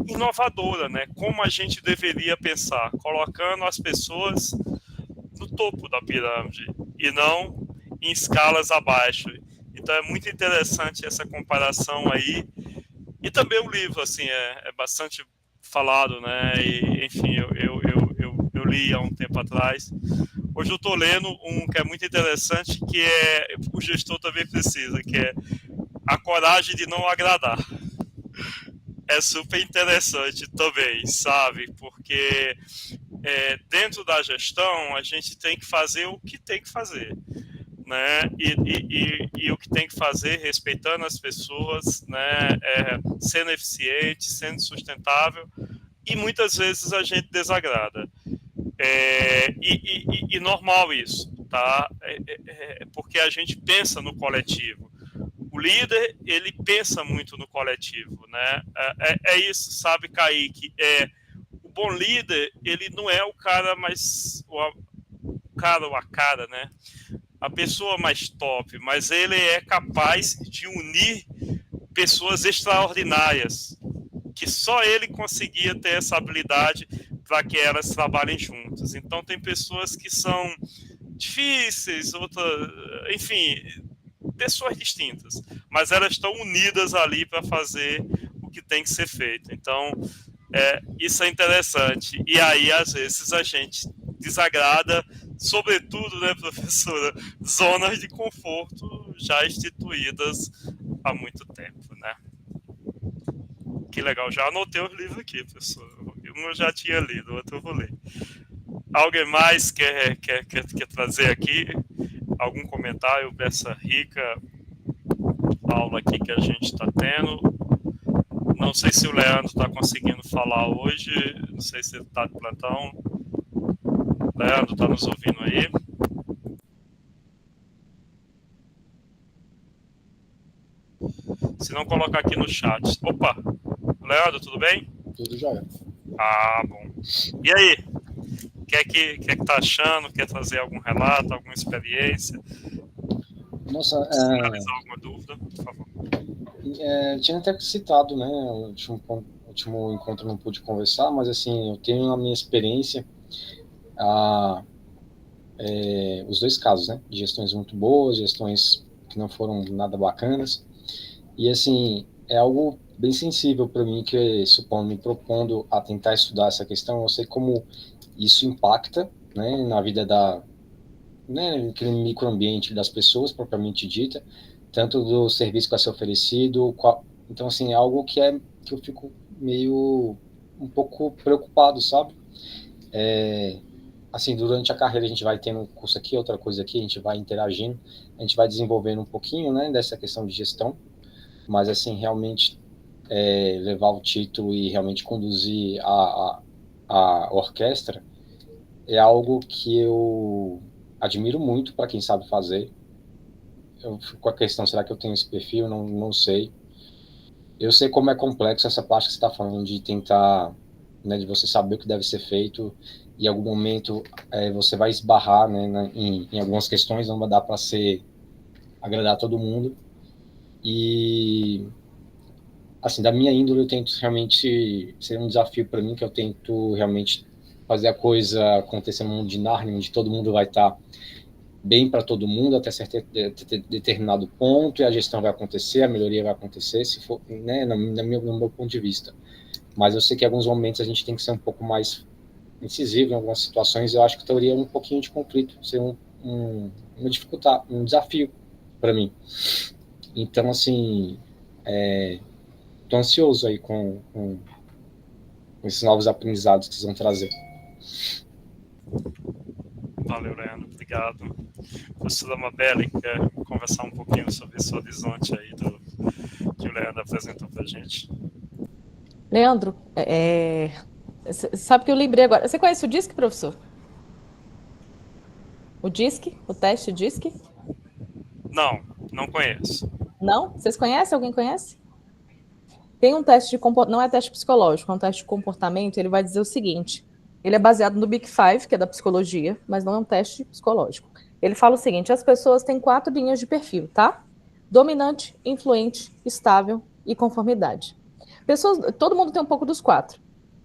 inovadora, né? Como a gente deveria pensar, colocando as pessoas no topo da pirâmide e não em escalas abaixo. Então é muito interessante essa comparação aí, E também o livro, assim, é bastante falado, né? E, enfim, eu li há um tempo atrás. Hoje eu estou lendo um que é muito interessante, que o gestor também precisa, que é A Coragem de Não Agradar. É super interessante também, sabe? Porque dentro da gestão a gente tem que fazer o que tem que fazer, né? E o que tem que fazer respeitando as pessoas, né? Sendo eficiente, sendo sustentável, e muitas vezes a gente desagrada. E normal isso, tá? Porque a gente pensa no coletivo. O líder, ele pensa muito no coletivo, né? É isso, sabe, Kaique? O bom líder, ele não é o cara mais... O cara ou a cara, né? A pessoa mais top, mas ele é capaz de unir pessoas extraordinárias, que só ele conseguia ter essa habilidade para que elas trabalhem juntas. Então, tem pessoas que são difíceis, outras... Enfim... pessoas distintas, mas elas estão unidas ali para fazer o que tem que ser feito. Então, isso é interessante. E aí, às vezes, a gente desagrada, sobretudo, né, professora, zonas de conforto já instituídas há muito tempo, né? Que legal, já anotei os livros aqui, professora. Um eu já tinha lido, o outro eu vou ler. Alguém mais quer trazer aqui algum comentário dessa rica aula aqui que a gente está tendo? Não sei se o Leandro está conseguindo falar hoje, não sei se ele está de plantão. Leandro, está nos ouvindo aí? Se não, colocar aqui no chat. Opa! Leandro, tudo bem? Tudo jóia. Ah, bom. E aí? O que tá achando? Quer trazer algum relato, alguma experiência? Nossa, finalizar alguma dúvida, por favor. Tinha até citado, né? O último encontro eu não pude conversar, mas assim, eu tenho a minha experiência, os dois casos, né? De gestões muito boas, gestões que não foram nada bacanas. E assim, é algo bem sensível para mim, que supondo me propondo a tentar estudar essa questão, eu sei como isso impacta, né, na vida naquele microambiente das pessoas propriamente dita, tanto do serviço que vai ser oferecido, então assim, é algo que eu fico meio um pouco preocupado, sabe? Assim, durante a carreira a gente vai tendo um curso aqui, outra coisa aqui, a gente vai interagindo, a gente vai desenvolvendo um pouquinho, né, dessa questão de gestão, mas assim, realmente levar o título e realmente conduzir a orquestra é algo que eu admiro muito para quem sabe fazer. Eu fico com a questão, será que eu tenho esse perfil? Não sei. Eu sei como é complexo essa parte que você está falando, de tentar, né, de você saber o que deve ser feito, e em algum momento você vai esbarrar, né, em algumas questões, não vai dar para agradar todo mundo. E assim, da minha índole, eu tento realmente ser um desafio para mim, que eu tento realmente fazer a coisa acontecer no mundo de Narnia, onde todo mundo vai estar bem para todo mundo até certo determinado ponto, e a gestão vai acontecer, a melhoria vai acontecer, se for, né, no meu ponto de vista. Mas eu sei que em alguns momentos a gente tem que ser um pouco mais incisivo em algumas situações. Eu acho que teria um pouquinho de conflito, ser um desafio para mim. Então, assim, estou ansioso aí com esses novos aprendizados que vocês vão trazer. Valeu, Leandro. Obrigado. Professora Mabeli, quer conversar um pouquinho sobre esse horizonte aí que o Leandro apresentou para a gente? Leandro, sabe que eu lembrei agora. Você conhece o DISC, professor? O DISC? O teste DISC? Não conheço. Não? Vocês conhecem? Alguém conhece? Tem um teste de comportamento, não é teste psicológico, é um teste de comportamento. Ele vai dizer o seguinte: ele é baseado no Big Five, que é da psicologia, mas não é um teste psicológico. Ele fala o seguinte: as pessoas têm 4 linhas de perfil, tá? Dominante, influente, estável e conformidade. Todo mundo tem um pouco dos 4,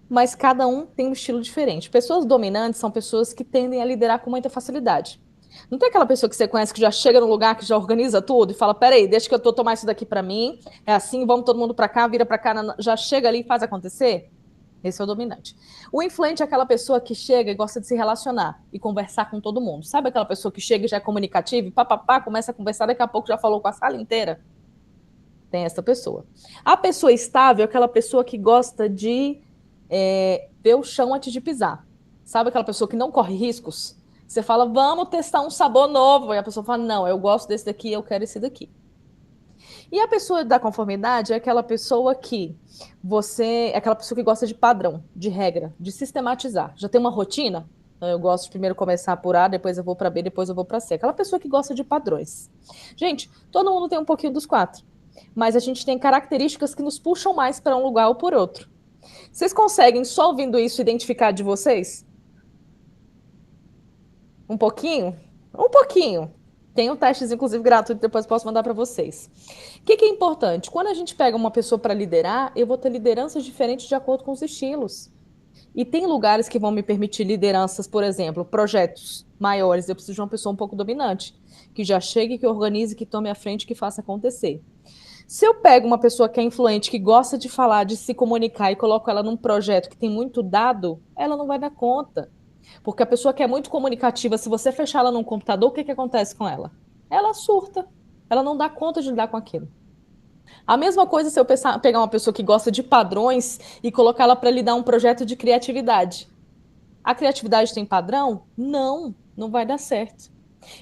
mas cada um tem um estilo diferente. Pessoas dominantes são pessoas que tendem a liderar com muita facilidade. Não tem aquela pessoa que você conhece que já chega no lugar, que já organiza tudo e fala, peraí, deixa que eu tô tomar isso daqui para mim, é assim, vamos todo mundo para cá, vira para cá, já chega ali e faz acontecer? Esse é o dominante. O influente é aquela pessoa que chega e gosta de se relacionar e conversar com todo mundo. Sabe aquela pessoa que chega e já é comunicativa e papapá, começa a conversar, daqui a pouco já falou com a sala inteira? Tem essa pessoa. A pessoa estável é aquela pessoa que gosta de ver o chão antes de pisar. Sabe aquela pessoa que não corre riscos? Você fala, vamos testar um sabor novo. E a pessoa fala, não, eu gosto desse daqui, eu quero esse daqui. E a pessoa da conformidade é aquela pessoa que gosta de padrão, de regra, de sistematizar. Já tem uma rotina? Então, eu gosto de primeiro começar por A, depois eu vou para B, depois eu vou para C. Aquela pessoa que gosta de padrões. Gente, todo mundo tem um pouquinho dos 4, mas a gente tem características que nos puxam mais para um lugar ou por outro. Vocês conseguem, só ouvindo isso, identificar de vocês? Um pouquinho? Um pouquinho. Tem um teste, inclusive, gratuito, depois posso mandar para vocês. O que é importante? Quando a gente pega uma pessoa para liderar, eu vou ter lideranças diferentes de acordo com os estilos. E tem lugares que vão me permitir lideranças, por exemplo, projetos maiores. Eu preciso de uma pessoa um pouco dominante, que já chegue, que organize, que tome a frente, que faça acontecer. Se eu pego uma pessoa que é influente, que gosta de falar, de se comunicar e coloco ela num projeto que tem muito dado, ela não vai dar conta. Porque a pessoa que é muito comunicativa, se você fechar ela num computador, o que acontece com ela? Ela surta. Ela não dá conta de lidar com aquilo. A mesma coisa se eu pegar uma pessoa que gosta de padrões e colocar ela para lidar um projeto de criatividade. A criatividade tem padrão? Não, não vai dar certo.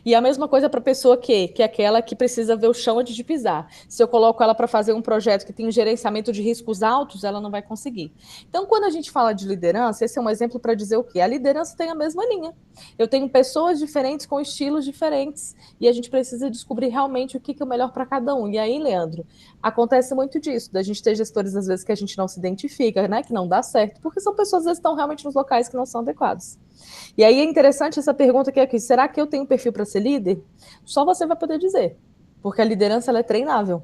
E a mesma coisa para a pessoa que é aquela que precisa ver o chão antes de pisar. Se eu coloco ela para fazer um projeto que tem um gerenciamento de riscos altos, ela não vai conseguir. Então, quando a gente fala de liderança, esse é um exemplo para dizer o quê? A liderança tem a mesma linha. Eu tenho pessoas diferentes com estilos diferentes e a gente precisa descobrir realmente o que é o melhor para cada um. E aí, Leandro, acontece muito disso, da gente ter gestores às vezes que a gente não se identifica, né, que não dá certo, porque são pessoas às vezes que estão realmente nos locais que não são adequados. E aí é interessante essa pergunta que é aqui, será que eu tenho perfil para ser líder? Só você vai poder dizer, porque a liderança ela é treinável.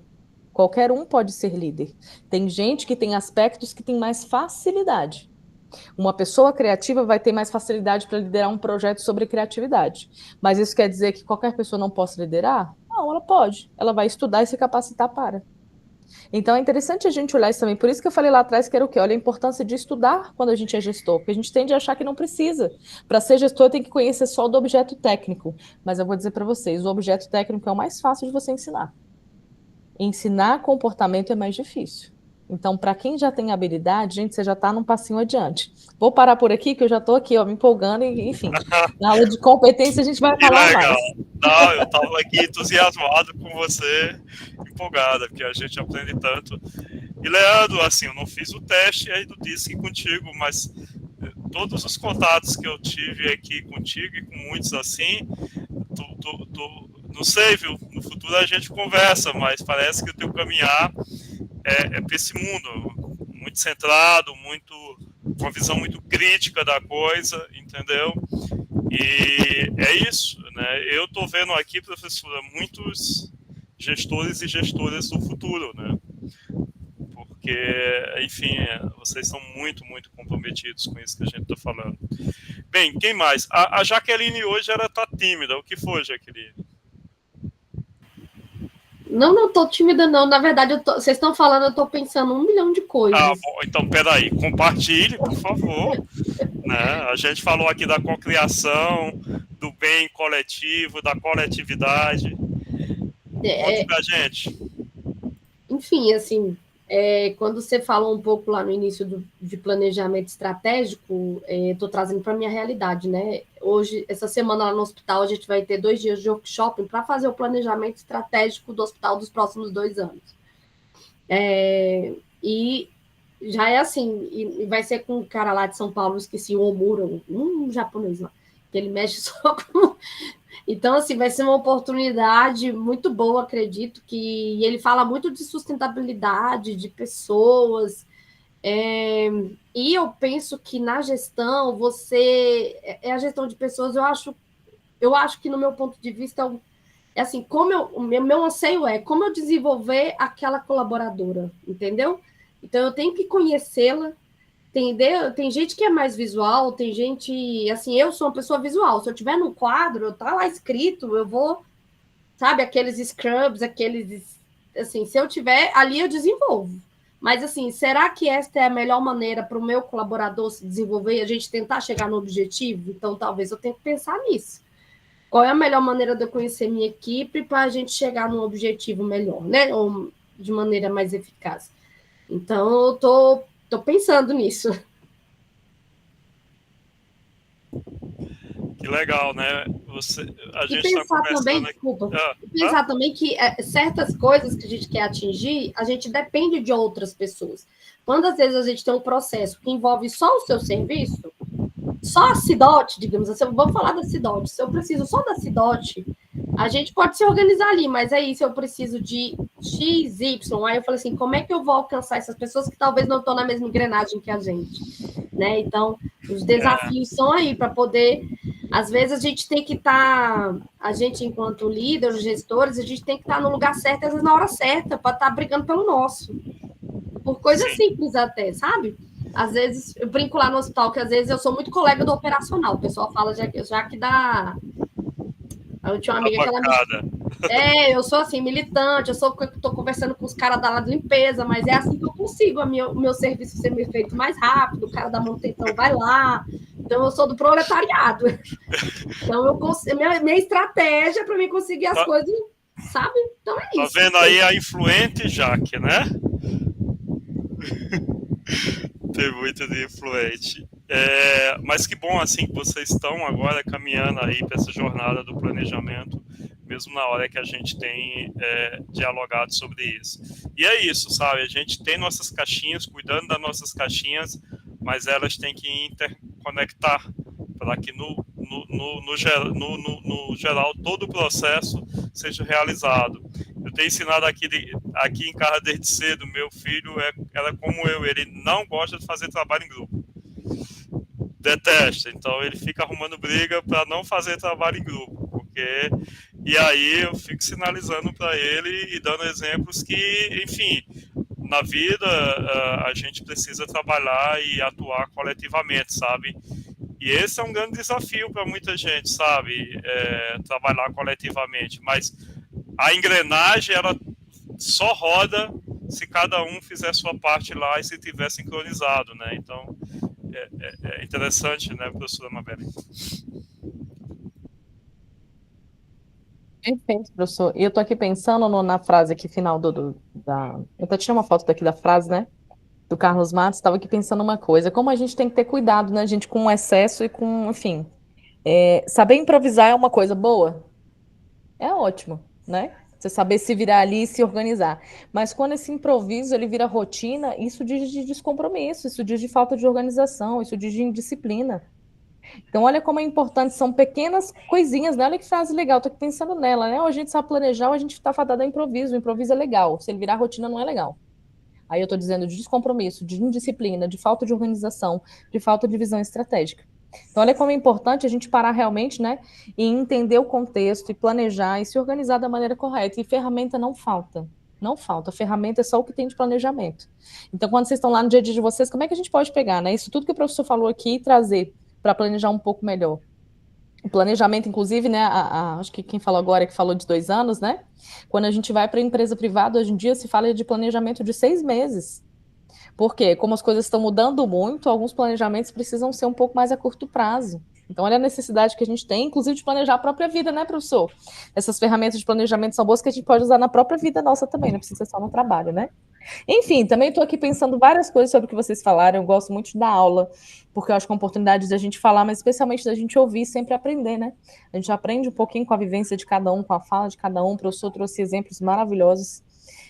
Qualquer um pode ser líder. Tem gente que tem aspectos que tem mais facilidade. Uma pessoa criativa vai ter mais facilidade para liderar um projeto sobre criatividade. Mas isso quer dizer que qualquer pessoa não possa liderar? Não, ela pode. Ela vai estudar e se capacitar para. Então é interessante a gente olhar isso também. Por isso que eu falei lá atrás que era o quê? Olha a importância de estudar quando a gente é gestor, porque a gente tende a achar que não precisa. Para ser gestor tem que conhecer só do objeto técnico. Mas eu vou dizer para vocês, o objeto técnico é o mais fácil de você ensinar. Ensinar comportamento é mais difícil. Então, para quem já tem habilidade, gente, você já está num passinho adiante. Vou parar por aqui, que eu já estou aqui, ó, me empolgando, e, enfim. Na aula de competência a gente vai falar legal. mais. Não, eu estava aqui entusiasmado com você, empolgada, porque a gente aprende tanto. E, Leandro, assim, eu não fiz o teste aí do DISC contigo, mas todos os contatos que eu tive aqui contigo e com muitos assim, não sei, viu? No futuro a gente conversa, mas parece que o teu caminhar é para esse mundo, muito centrado, com uma visão muito crítica da coisa, entendeu? E é isso, né? Eu estou vendo aqui, professora, muitos gestores e gestoras do futuro, né? Porque, enfim, vocês são muito, muito comprometidos com isso que a gente está falando. Bem, quem mais? A Jaqueline hoje ela está tímida. O que foi, Jaqueline? Não estou tímida, não. Na verdade, vocês estão falando, eu estou pensando 1 milhão de coisas. Bom, então, peraí. Compartilhe, por favor. Né? A gente falou aqui da cocriação, do bem coletivo, da coletividade. Conte pra gente. Enfim, assim, quando você falou um pouco lá no início de planejamento estratégico, estou trazendo para a minha realidade, né? Hoje, essa semana lá no hospital, a gente vai ter 2 dias de workshop para fazer o planejamento estratégico do hospital dos próximos 2 anos. E já é assim, e vai ser com um cara lá de São Paulo, esqueci, o Omura, um japonês lá, que ele mexe só com... Então, assim, vai ser uma oportunidade muito boa, acredito, que ele fala muito de sustentabilidade, de pessoas, e eu penso que na gestão, a gestão de pessoas, eu acho que no meu ponto de vista, assim, o meu anseio como eu desenvolver aquela colaboradora, entendeu? Então, eu tenho que conhecê-la, entendeu? Tem gente que é mais visual, tem gente, assim, eu sou uma pessoa visual, se eu tiver no quadro, tá lá escrito, eu vou, sabe, aqueles scrubs, aqueles, assim, se eu tiver, ali eu desenvolvo. Mas, assim, será que esta é a melhor maneira para o meu colaborador se desenvolver e a gente tentar chegar no objetivo? Então, talvez eu tenha que pensar nisso. Qual é a melhor maneira de eu conhecer minha equipe para a gente chegar num objetivo melhor, né? Ou de maneira mais eficaz. Então, eu tô pensando nisso. Que legal, né? A gente E está pensar conversando também, aqui. desculpa, pensar também que certas coisas que a gente quer atingir, a gente depende de outras pessoas. Quando às vezes a gente tem um processo que envolve só o seu serviço, só a CIDOT, digamos assim, vamos falar da CIDOT, se eu preciso só da CIDOT, a gente pode se organizar ali, mas aí se eu preciso de X, Y, aí eu falo assim, como é que eu vou alcançar essas pessoas que talvez não estão na mesma engrenagem que a gente, né? Então, os desafios são aí para poder, às vezes a gente tem que estar, a gente enquanto líderes, gestores, a gente tem que estar no lugar certo, às vezes na hora certa, para estar brigando pelo nosso, por coisas simples até, sabe? Às vezes, eu brinco lá no hospital, que às vezes eu sou muito colega do operacional. O pessoal fala já que dá... Eu tinha uma amiga que ela... eu sou assim, militante, eu estou conversando com os caras da limpeza, mas é assim que eu consigo o meu serviço ser feito mais rápido, o cara da manutenção vai lá. Então, eu sou do proletariado. Então, minha estratégia para mim conseguir as coisas, sabe? Então, é isso. Tá vendo aí a influente Jaque, né? Tem muito de influente. Mas que bom assim que vocês estão agora caminhando aí para essa jornada do planejamento, mesmo na hora que a gente tem dialogado sobre isso. E é isso, sabe? A gente tem nossas caixinhas, cuidando das nossas caixinhas, mas elas têm que interconectar para que no geral todo o processo seja realizado. Eu tenho ensinado aqui em casa desde cedo, meu filho era como ele não gosta de fazer trabalho em grupo. Detesta, então ele fica arrumando briga para não fazer trabalho em grupo, e aí eu fico sinalizando para ele e dando exemplos que, enfim, na vida a gente precisa trabalhar e atuar coletivamente, sabe? E esse é um grande desafio para muita gente, sabe? Trabalhar coletivamente, mas a engrenagem, ela só roda se cada um fizer sua parte lá e se tiver sincronizado, né? Então, é interessante, né, professora Mabel? Perfeito, professor. E eu tô aqui pensando na frase aqui final Eu até tirei uma foto daqui da frase, né? Do Carlos Matos, estava aqui pensando uma coisa, como a gente tem que ter cuidado, né, gente, com o excesso e com, enfim, saber improvisar é uma coisa boa, é ótimo, né? Você saber se virar ali e se organizar. Mas quando esse improviso ele vira rotina, isso diz de descompromisso, isso diz de falta de organização, isso diz de indisciplina. Então, olha como é importante, são pequenas coisinhas, né? Olha que frase legal, tô aqui pensando nela, né? Ou a gente sabe planejar, ou a gente está fadado a improviso. O improviso é legal, se ele virar rotina, não é legal. Aí eu estou dizendo de descompromisso, de indisciplina, de falta de organização, de falta de visão estratégica. Então, olha como é importante a gente parar realmente, né, e entender o contexto, e planejar, e se organizar da maneira correta. E ferramenta não falta. Não falta. Ferramenta é só o que tem de planejamento. Então, quando vocês estão lá no dia a dia de vocês, como é que a gente pode pegar, né, isso tudo que o professor falou aqui e trazer para planejar um pouco melhor? O planejamento, inclusive, né, acho que quem falou agora, que falou de 2 anos, né? Quando a gente vai para a empresa privada, hoje em dia se fala de planejamento de 6 meses. Por quê? Como as coisas estão mudando muito, alguns planejamentos precisam ser um pouco mais a curto prazo. Então, olha a necessidade que a gente tem, inclusive, de planejar a própria vida, né, professor? Essas ferramentas de planejamento são boas que a gente pode usar na própria vida nossa também, não precisa ser só no trabalho, né? Enfim, também estou aqui pensando várias coisas sobre o que vocês falaram. Eu gosto muito da aula, porque eu acho que é uma oportunidade da gente falar, mas especialmente da gente ouvir e sempre aprender, né? A gente aprende um pouquinho com a vivência de cada um, com a fala de cada um. O professor trouxe exemplos maravilhosos.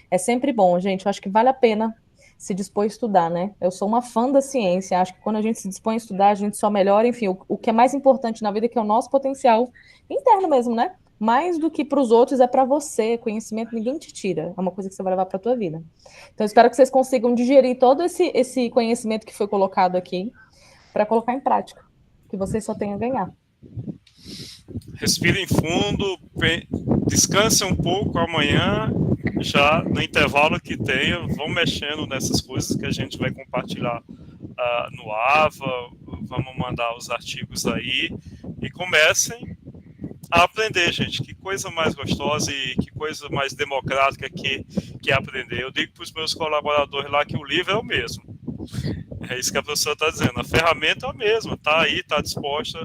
É sempre bom, gente. Eu acho que vale a pena se dispor a estudar, né? Eu sou uma fã da ciência. Acho que quando a gente se dispõe a estudar, a gente só melhora. Enfim, o que é mais importante na vida é que é o nosso potencial interno mesmo, né? Mais do que para os outros, é para você. Conhecimento ninguém te tira. É uma coisa que você vai levar para a tua vida. Então, espero que vocês consigam digerir todo esse conhecimento que foi colocado aqui para colocar em prática. Que vocês só tenham a ganhar. Respirem fundo, descansem um pouco amanhã, já no intervalo que tenha, vão mexendo nessas coisas que a gente vai compartilhar no AVA, vamos mandar os artigos aí e comecem a aprender, gente. Que coisa mais gostosa e que coisa mais democrática que é aprender. Eu digo para os meus colaboradores lá que o livro é o mesmo. É isso que a professora está dizendo. A ferramenta é a mesma, está aí, está disposta.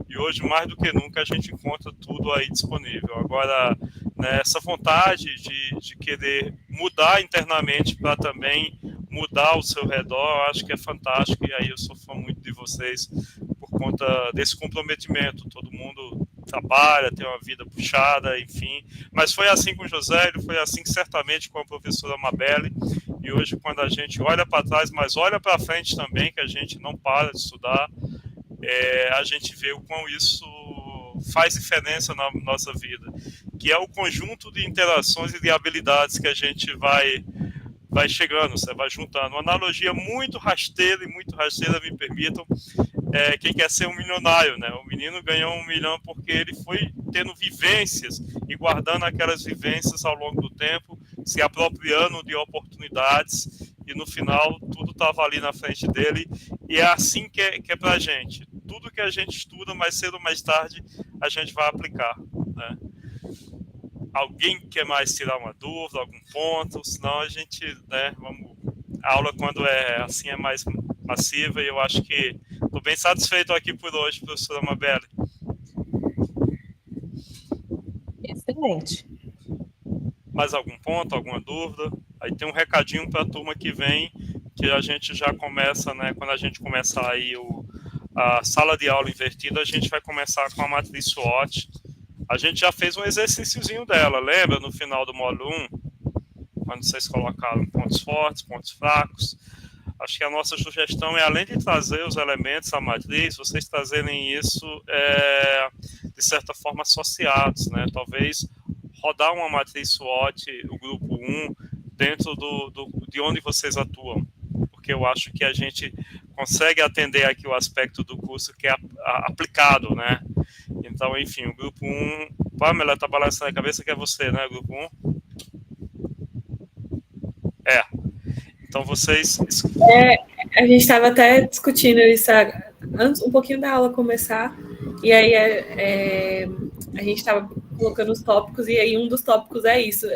E hoje, mais do que nunca, a gente encontra tudo aí disponível. Agora, né, essa vontade de querer mudar internamente para também mudar o seu redor, eu acho que é fantástico. E aí eu sou fã muito de vocês por conta desse comprometimento. Todo mundo trabalha, tem uma vida puxada, enfim. Mas foi assim com o Josélio, foi assim certamente com a professora Mabelle. E hoje, quando a gente olha para trás, mas olha para frente também, que a gente não para de estudar, a gente vê o quão isso faz diferença na nossa vida, que é o conjunto de interações e de habilidades que a gente vai chegando, você vai juntando. Uma analogia muito rasteira, me permitam, quem quer ser um milionário, né? O menino ganhou 1 milhão porque ele foi tendo vivências e guardando aquelas vivências ao longo do tempo, se apropriando de oportunidades, e no final tudo estava ali na frente dele. E é assim que é para a gente. Tudo que a gente estuda, mais cedo ou mais tarde, a gente vai aplicar, né? Alguém quer mais tirar uma dúvida, algum ponto? Senão a gente, né, a aula, quando é assim, é mais massiva, e eu acho que estou bem satisfeito aqui por hoje, professora Mabelle. Excelente. Mais algum ponto, alguma dúvida? Aí tem um recadinho para a turma que vem, que a gente já começa, né, quando a gente começar aí a sala de aula invertida, a gente vai começar com a matriz SWOT. A gente já fez um exercíciozinho dela, lembra? No final do módulo 1, quando vocês colocaram pontos fortes, pontos fracos. Acho que a nossa sugestão é, além de trazer os elementos da matriz, vocês trazerem isso, de certa forma, associados, né? Talvez rodar uma matriz SWOT, o grupo 1, dentro de onde vocês atuam. Porque eu acho que a gente consegue atender aqui o aspecto do curso que é aplicado, né? Então, enfim, o grupo 1... Pamela, está balançando a cabeça que é você, né, grupo 1? Então, vocês... A gente estava até discutindo isso antes, um pouquinho da aula começar, e aí a gente estava colocando os tópicos, e aí um dos tópicos é isso,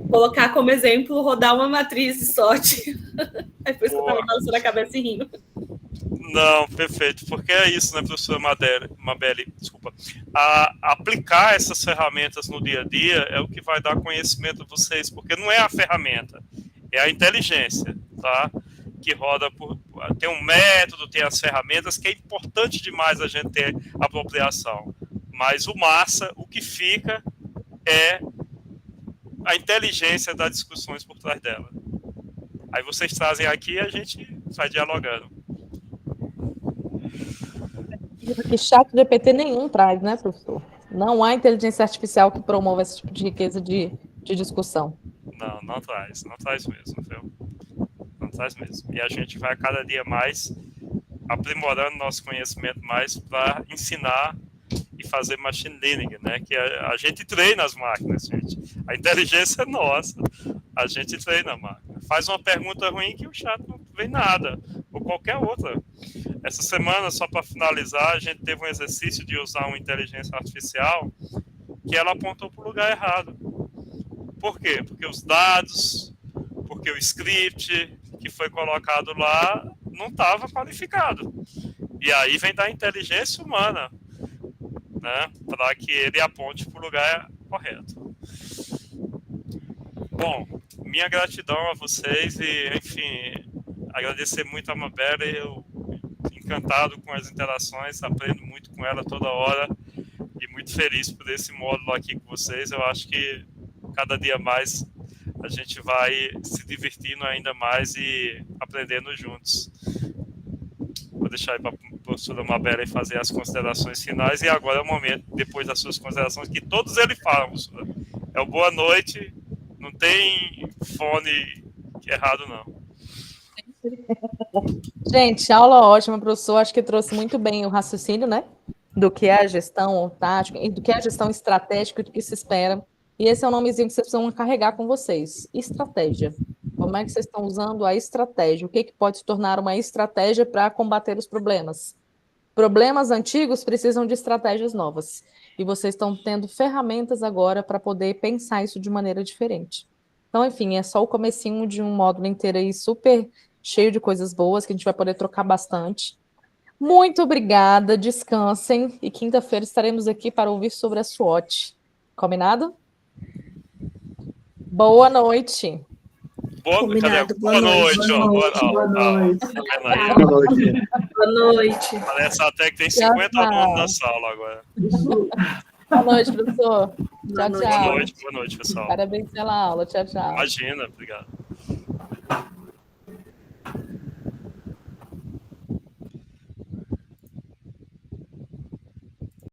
colocar como exemplo, rodar uma matriz de SWOT. É por isso que eu estava balançando a cabeça e rindo. Não, perfeito, porque é isso, né, professora Mabelle, desculpa. Aplicar essas ferramentas no dia a dia é o que vai dar conhecimento a vocês, porque não é a ferramenta, é a inteligência, tá? Que roda tem um método, tem as ferramentas, que é importante demais a gente ter apropriação. Mas o que fica é a inteligência das discussões por trás dela. Aí vocês trazem aqui e a gente vai dialogando. Que ChatGPT nenhum traz, né, professor? Não há inteligência artificial que promova esse tipo de riqueza de discussão. Não traz mesmo, viu? Não traz mesmo. E a gente vai cada dia mais aprimorando nosso conhecimento mais para ensinar e fazer machine learning, né? Que a gente treina as máquinas, gente. A inteligência é nossa. A gente treina a máquina. Faz uma pergunta ruim que o chat não vê nada, ou qualquer outra. Essa semana, só para finalizar, a gente teve um exercício de usar uma inteligência artificial que ela apontou para o lugar errado. Por quê? Porque os dados, porque o script que foi colocado lá não estava qualificado. E aí vem da inteligência humana, né, para que ele aponte para o lugar correto. Bom, minha gratidão a vocês e, enfim, agradecer muito a Mabelle, eu encantado com as interações, aprendo muito com ela toda hora e muito feliz por esse módulo aqui com vocês. Eu acho que cada dia mais a gente vai se divertindo ainda mais e aprendendo juntos. Vou deixar aí para a professora Mabelle fazer as considerações finais, e agora é o momento, depois das suas considerações, que todos eles falam, professora. É o boa noite, não tem fone errado, não. Gente, aula ótima, professor. Acho que trouxe muito bem o raciocínio, né? Do que é a gestão tática, e do que é a gestão estratégica, do que se espera. E esse é o nomezinho que vocês precisam carregar com vocês. Estratégia. Vamos Como é que vocês estão usando a estratégia? O que pode se tornar uma estratégia para combater os problemas? Problemas antigos precisam de estratégias novas. E vocês estão tendo ferramentas agora para poder pensar isso de maneira diferente. Então, enfim, é só o comecinho de um módulo inteiro aí super cheio de coisas boas que a gente vai poder trocar bastante. Muito obrigada, descansem. E quinta-feira estaremos aqui para ouvir sobre a SWOT. Combinado? Boa noite. Boa noite. Boa noite. Boa noite. Parece até que tem 50 alunos na sala agora. Boa noite, professor. Tchau, tchau. Boa noite, pessoal. Parabéns pela aula. Tchau, tchau. Imagina, obrigado.